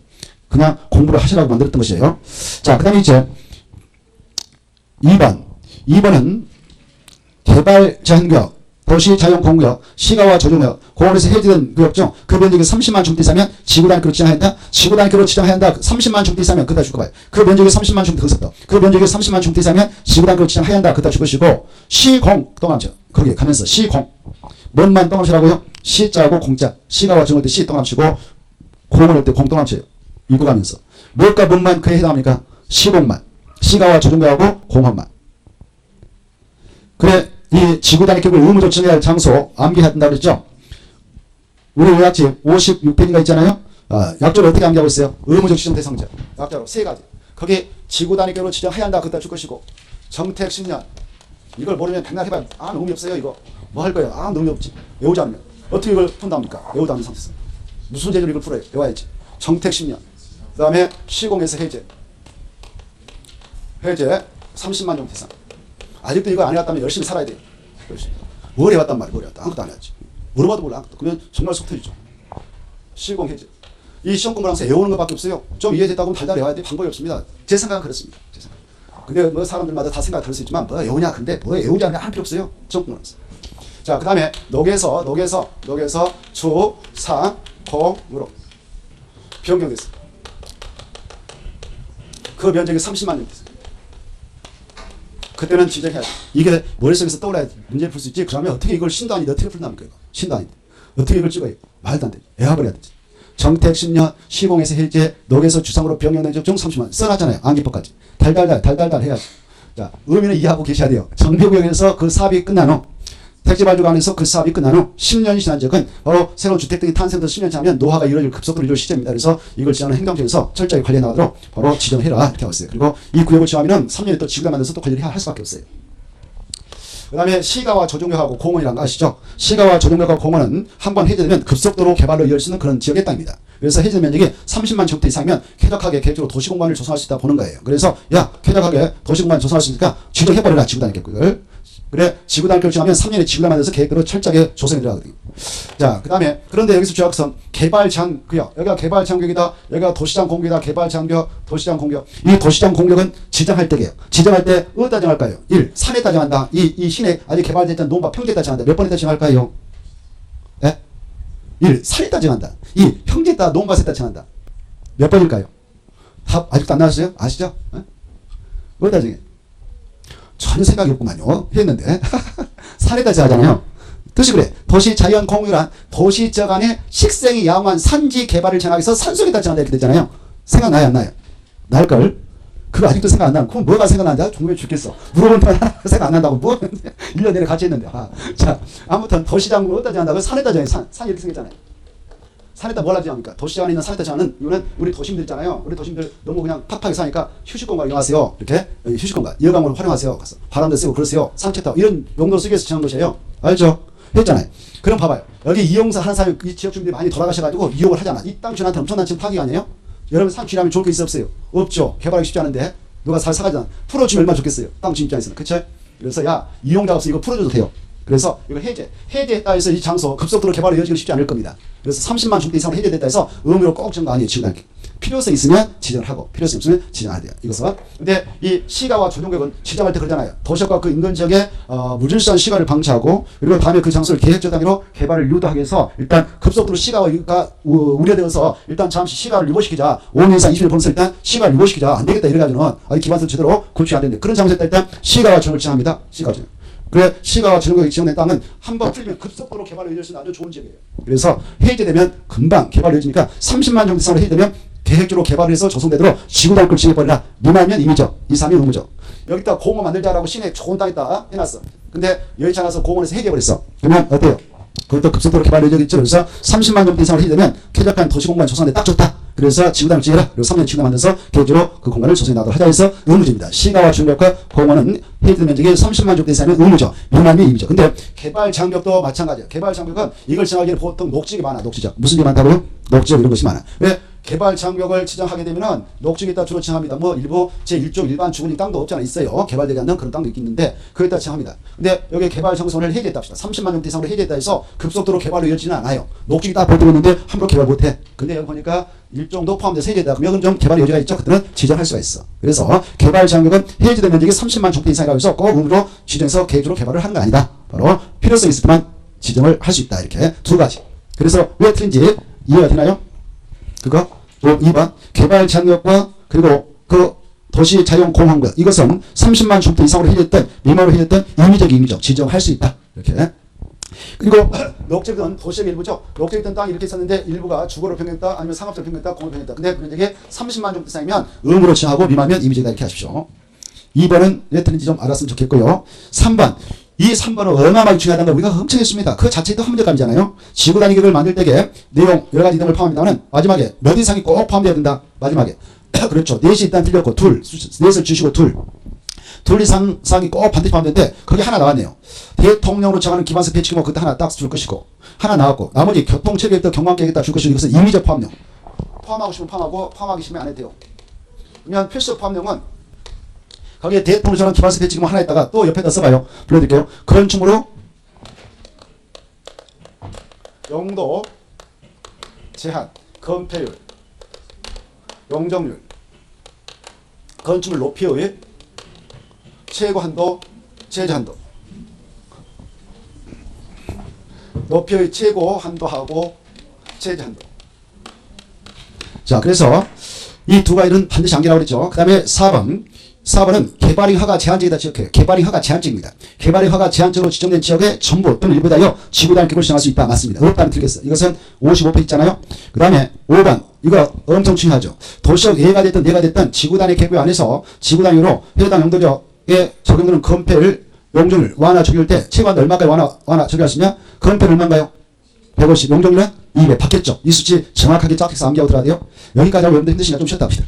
그냥 공부를 하시라고 만들었던 것이에요. 자, 그 다음에 이제 2번은 개발 제한구역, 도시 자연 공구역, 시가와 조정구역, 공원에서 해제된 구역 중 그 면적이 30만 주택 이상이면 지구단위로 지정해야 한다. 지구단위로 지정해야 한다. 30만 주택 이상이면 그다 줄 거봐요. 그 면적이 30만 주택 거기서 그 면적이 30만 주택 이상이면 지구단위로 지정해야 한다. 그다 줄 것이고 시공 동함죠. 거기 가면서 시공 뭔만 동함치라고요? 시자하고 공자. 시가와 정할 때 시 동함치고 공을 할 때 공 동함쳐요. 읽어가면서 뭘까 뭔만 그에 해당합니까? 시공만. 시가와 조정구역하고 공원만. 그래 이 지구단위 계획을 의무적으로 정해야 할 장소 암기한다고 그랬죠. 우리 요약집 56페이지가 있잖아요. 약조를 어떻게 암기하고 있어요? 의무적 지정 대상자 약자로 세 가지. 거기 지구단위 계획으로 지정해야 한다. 그다 줄 것이고 정택 10년 이걸 모르면 백날 해봐요. 의미 없어요. 이거 뭐 할 거예요? 의미 없지. 외우지 않으면 어떻게 이걸 푼답니까? 외우지 않는 상태에서 무슨 재주로 이걸 풀어요? 외워야지. 정택 10년 그 다음에 시공에서 해제 30만 종 대상. 아직도 이거 안 해왔다면 열심히 살아야 돼요. 뭘 해왔단 말이야. 뭘 해왔다. 아무것도 안 해야지. 물어봐도 몰라. 아무것도. 그러면 정말 속 터지죠. 시공 해제. 이 시험 공부를 하면서 외우는 것밖에 없어요. 좀 이해됐다고 하면 달달 외워야 돼. 방법이 없습니다. 제 생각은 그렇습니다. 제 생각. 근데 뭐 사람들마다 다 생각이 다를 수 있지만 뭐 외우냐. 근데 뭐 외우지 않으면 할 필요 없어요. 시험 공부를 하면서. 자, 그 다음에 녹에서 주, 사, 공으로 변경됐어. 그 면적이 30만 년 됐어요. 그때는 지정해야지. 이게 머릿속에서 떠올라야 문제를 풀 수 있지. 그러면 어떻게 이걸 신도 아닌데 어떻게 풀납니까? 이거. 신도 아닌데. 어떻게 이걸 찍어요? 말도 안 돼. 애화버려야 되지. 정택 10년, 시공에서 해제, 녹에서 주상으로 병역된 적중 30만. 써놨잖아요. 암기법까지. 달달달 해야지. 자, 의미는 이해하고 계셔야 돼요. 정비구역에서 그 사업이 끝난 후, 택지발주가 안에서 그 사업이 끝난 후 10년이 지난 적은 바로 새로운 주택 등이 탄생돼서 10년 지나면 노화가 이루어질 급속도로 이루어질 시점입니다. 그래서 이걸 지정하는 행정처에서 철저히 관리해 나가도록 바로 지정해라 이렇게 하고 있어요. 그리고 이 구역을 지정하면 3년에 또 지구단 만들어서 또 관리를 할 수밖에 없어요. 그 다음에 시가와 조정구역하고 공원이라는 거 아시죠? 시가와 조정구역하고 공원은 한번 해제되면 급속도로 개발로 이어질 수 있는 그런 지역의 땅입니다. 그래서 해제 면적이 30만 제곱미터 이상이면 쾌적하게 계획적으로 도시공간을 조성할 수 있다 보는 거예요. 그래서 야 쾌적하게 도시공간을 조성할 수 있으니까 지정해버려라 지구단위 계획을. 그래 지구단위 계획을 정하면 3년에 지구단 만들어서 계획대로 철저하게 조성해 들어가거든요. 자, 그 다음에 그런데 여기서 주역선 개발 제한구역. 여기가 개발 제한구역이다. 여기가 도시장 공격이다. 개발 제한구역, 도시장 공격. 이 도시장 공격은 지정할 때게요. 지정할 때 어디다 정할까요? 1. 산에다 정한다. 이 시내 아직 개발됐던 논밭 평지에다 정한다. 몇 번에다 정할까요? 예? 1. 산에다 정한다. 2. 평지에다 논밭에다 정한다. 몇 번일까요? 답 아직도 안 나왔어요? 아시죠? 예? 어디다 정해? 전혀 생각이 없구만요. 했는데 산에다 정하잖아요. 뜻이 그래. 도시 자연 공유란 도시 지역 안에 식생이 양호한 산지 개발을 정하기 위해서 산속에다 정한다 이렇게 되잖아요. 생각나요 안 나요? 날걸? 그거 아직도 생각 안 나면 그럼 뭐가 생각나는데 궁금해 죽겠어. 물어보면 생각 안 난다고 뭐 1년 내내 같이 했는데. 자, 아무튼 도시장으로 어디다 정한다고 산에다 정해. 산 이렇게 생겼잖아요. 산에다 뭘 하지 않습니까? 도시장 안에 있는 산에다 정하는 이유는 우리 도시민들 있잖아요. 우리 도시민들 너무 그냥 팍팍하게 사니까 휴식공간 이용하세요. 이렇게 휴식공간 여강을 활용하세요. 가서 바람도 쐬고 그러세요. 산책 타고 이런 용도로 쓰기 위해서 정한 것이에요. 알죠? 했잖아요. 그럼 봐봐요. 여기 이용사 하는 사람이 이 지역 주민들이 많이 돌아가셔가지고 이용을 하잖아. 이 땅 주인한테 엄청난 지금 타격이 아니에요? 여러분 산 주인하면 좋을 게 있어 없어요? 없죠. 개발하기 쉽지 않은데 누가 사가잖아. 풀어주면 얼마나 좋겠어요. 땅 주인 입장에서는. 그쵸? 그래서 야 이용자가 없어 이거 풀어줘도 돼요. 그래서 이거 해제했다 해서 이 장소 급속도로 개발이 이어지기 쉽지 않을 겁니다. 그래서 30만 주택 이상으로 해제됐다 해서 의무로 꼭 증거 아니에요. 지구단계. 필요성 있으면 지정을 하고 필요성 없으면 지정 안 돼요. 이것은. 근데 이 시가와 조정구역은 지정할 때 그러잖아요. 도시역과 그 인근 지역에 무질서한 시가를 방치하고 그리고 다음에 그 장소를 계획적 단위로 개발을 유도하기 위해서 일단 급속도로 시가가 우려되어서 일단 잠시 시가를 유보시키자. 5년 이상 20년 보면서 일단 시가를 유보시키자. 안 되겠다 이래가지고는 아직 기반서 제대로 구축이 안 되는데 그런 장소에 일단 시가와 조정을 지정합니다. 시가와 조정. 그래 시가와 조정구역이 지정된 땅은 한번 풀리면 급속도로 개발이 이어질 수 있는 아주 좋은 지역이에요. 그래서 해제되면 금방 개발이 이어지니까 30만 정도 이상으로 해제되면 계획적으로 개발을 해서 조성되도록 지구단을 지정해버리라. 미만이면 임의적, 이상이면 의무적. 여기다 공원 만들자라고 시내에 좋은 땅 있다 해놨어. 근데 여의치 않아서 공원에서 해제해버렸어. 그러면 어때요? 그것도 급속도로 개발이 이어지겠죠. 그래서 30만 정도 이상으로 해제되면 쾌적한 도시공간 조성에 딱 좋다. 그래서 지구단을 지어라. 그리고 3년 지구단 만들어서 계획적으로 그 공간을 조성해 나도록 하자 해서 의무적입니다. 시가와 주택과 공원은 해제된 면적이 30만 정도 이상이면 의무적, 미만이면 임의적. 근데 개발 장벽도 마찬가지야. 개발 장벽은 이걸 지정하기에는 보통 녹지가 많아. 녹지적. 무슨 게 많다고요? 녹지적 이런 것이 많아. 왜? 개발 장벽을 지정하게 되면은 녹지에 따라 주로 지정합니다. 뭐 일부 제1종 일반 주거지 땅도 없지 않아 있어요. 개발되지 않는 그런 땅도 있겠는데 그에 따라 지정합니다. 근데 여기 개발 정성을 해제했다 합시다. 30만 정도 이상으로 해제했다 해서 급속도로 개발로 이어지지는 않아요. 녹지가 딱 벌어지고 있는데 함부로 개발 못해. 근데 여기 보니까 일종도 포함돼서 해제했다. 그러면 좀 개발 여지가 있죠. 그때는 지정할 수가 있어. 그래서 개발 장벽은 해제된 면적이 30만 정도 이상이라고 해서 꼭 의무로 지정해서 계획적으로 개발을 하는 거 아니다. 바로 필요성 있을 때만 지정을 할 수 있다. 이렇게 두 가지. 그래서 왜 틀린지 이해가 되나요? 그거 2번 개발 장벽과 그리고 그 도시 자용 공항구역 이것은 30만 주택 이상으로 해제했던 미만으로 해제했던 임의적 지정할 수 있다. 이렇게. 그리고 녹지던 도시의 일부죠. 녹지에 있던 땅이 이렇게 있었는데 일부가 주거로 변경했다 아니면 상업적으로 변경했다 공으로 변경했다. 근데 그런 적에 30만 정도 이상이면 의무로 지정하고 미만이면 임의적이다 이렇게 하십시오. 2번은 왜 틀린지 좀 알았으면 좋겠고요. 3번 이 3번은 어마어마하게 중요하다는 걸 우리가 엄청 했습니다. 그 자체도 합리감이잖아요. 지구단위 계획을 만들 때에 내용 여러 가지 등을 포함합니다만 마지막에 몇 이상이 꼭 포함되어야 된다. 마지막에 그렇죠. 넷이 일단 틀렸고 넷을 주시고 둘 이상이 꼭 반드시 포함되는데 거기 하나 나왔네요. 대통령으로 정하는 기반서 배치기뭐 그때 하나 딱 줄 것이고 하나 나왔고 나머지 교통체계획도 경관계획에다 줄 것이고 이것은 임의적 포함령. 포함하고 싶으면 포함하고 포함하기 싫으면 안 해도 돼요. 그러면 필수 포함령은 거기에 대통령 정하는 기반서 배치기뭐 하나 있다가 또 옆에다 써봐요. 불러드릴게요. 그런 춤으로 용도 제한 건폐율 용적률 건축물 높이의 최고 한도 제재 한도 높이의 최고 한도하고 제재 한도. 자 그래서 이 두 가지는 반드시 암기라고 그랬죠. 그 다음에 4번은 개발이 허가 제한적이다 지역해요. 개발이 허가 제한적입니다. 개발이 허가 제한적으로 지정된 지역에 전부 또는 일부 다여 지구단 계획을 지정할 수 있다. 맞습니다. 없다면 틀렸어. 이것은 55페이지 있잖아요. 그 다음에 5번 이거 엄청 중요하죠. 도시역 A가 됐든 내가 됐든 지구단의 계획 안에서 지구단위로 해당 용도지역에 적용되는 건폐율 용적률 완화 적용할 때 최고한도 얼마까지 완화 적용할 수 있냐? 건폐율 얼마인가요? 150 용적률은 200 받겠죠. 이 수치 정확하게 짝해서 암기하고 들어야 돼요. 여기까지 하고 여러분들 힘드시니까 좀 쉬었다 합시다.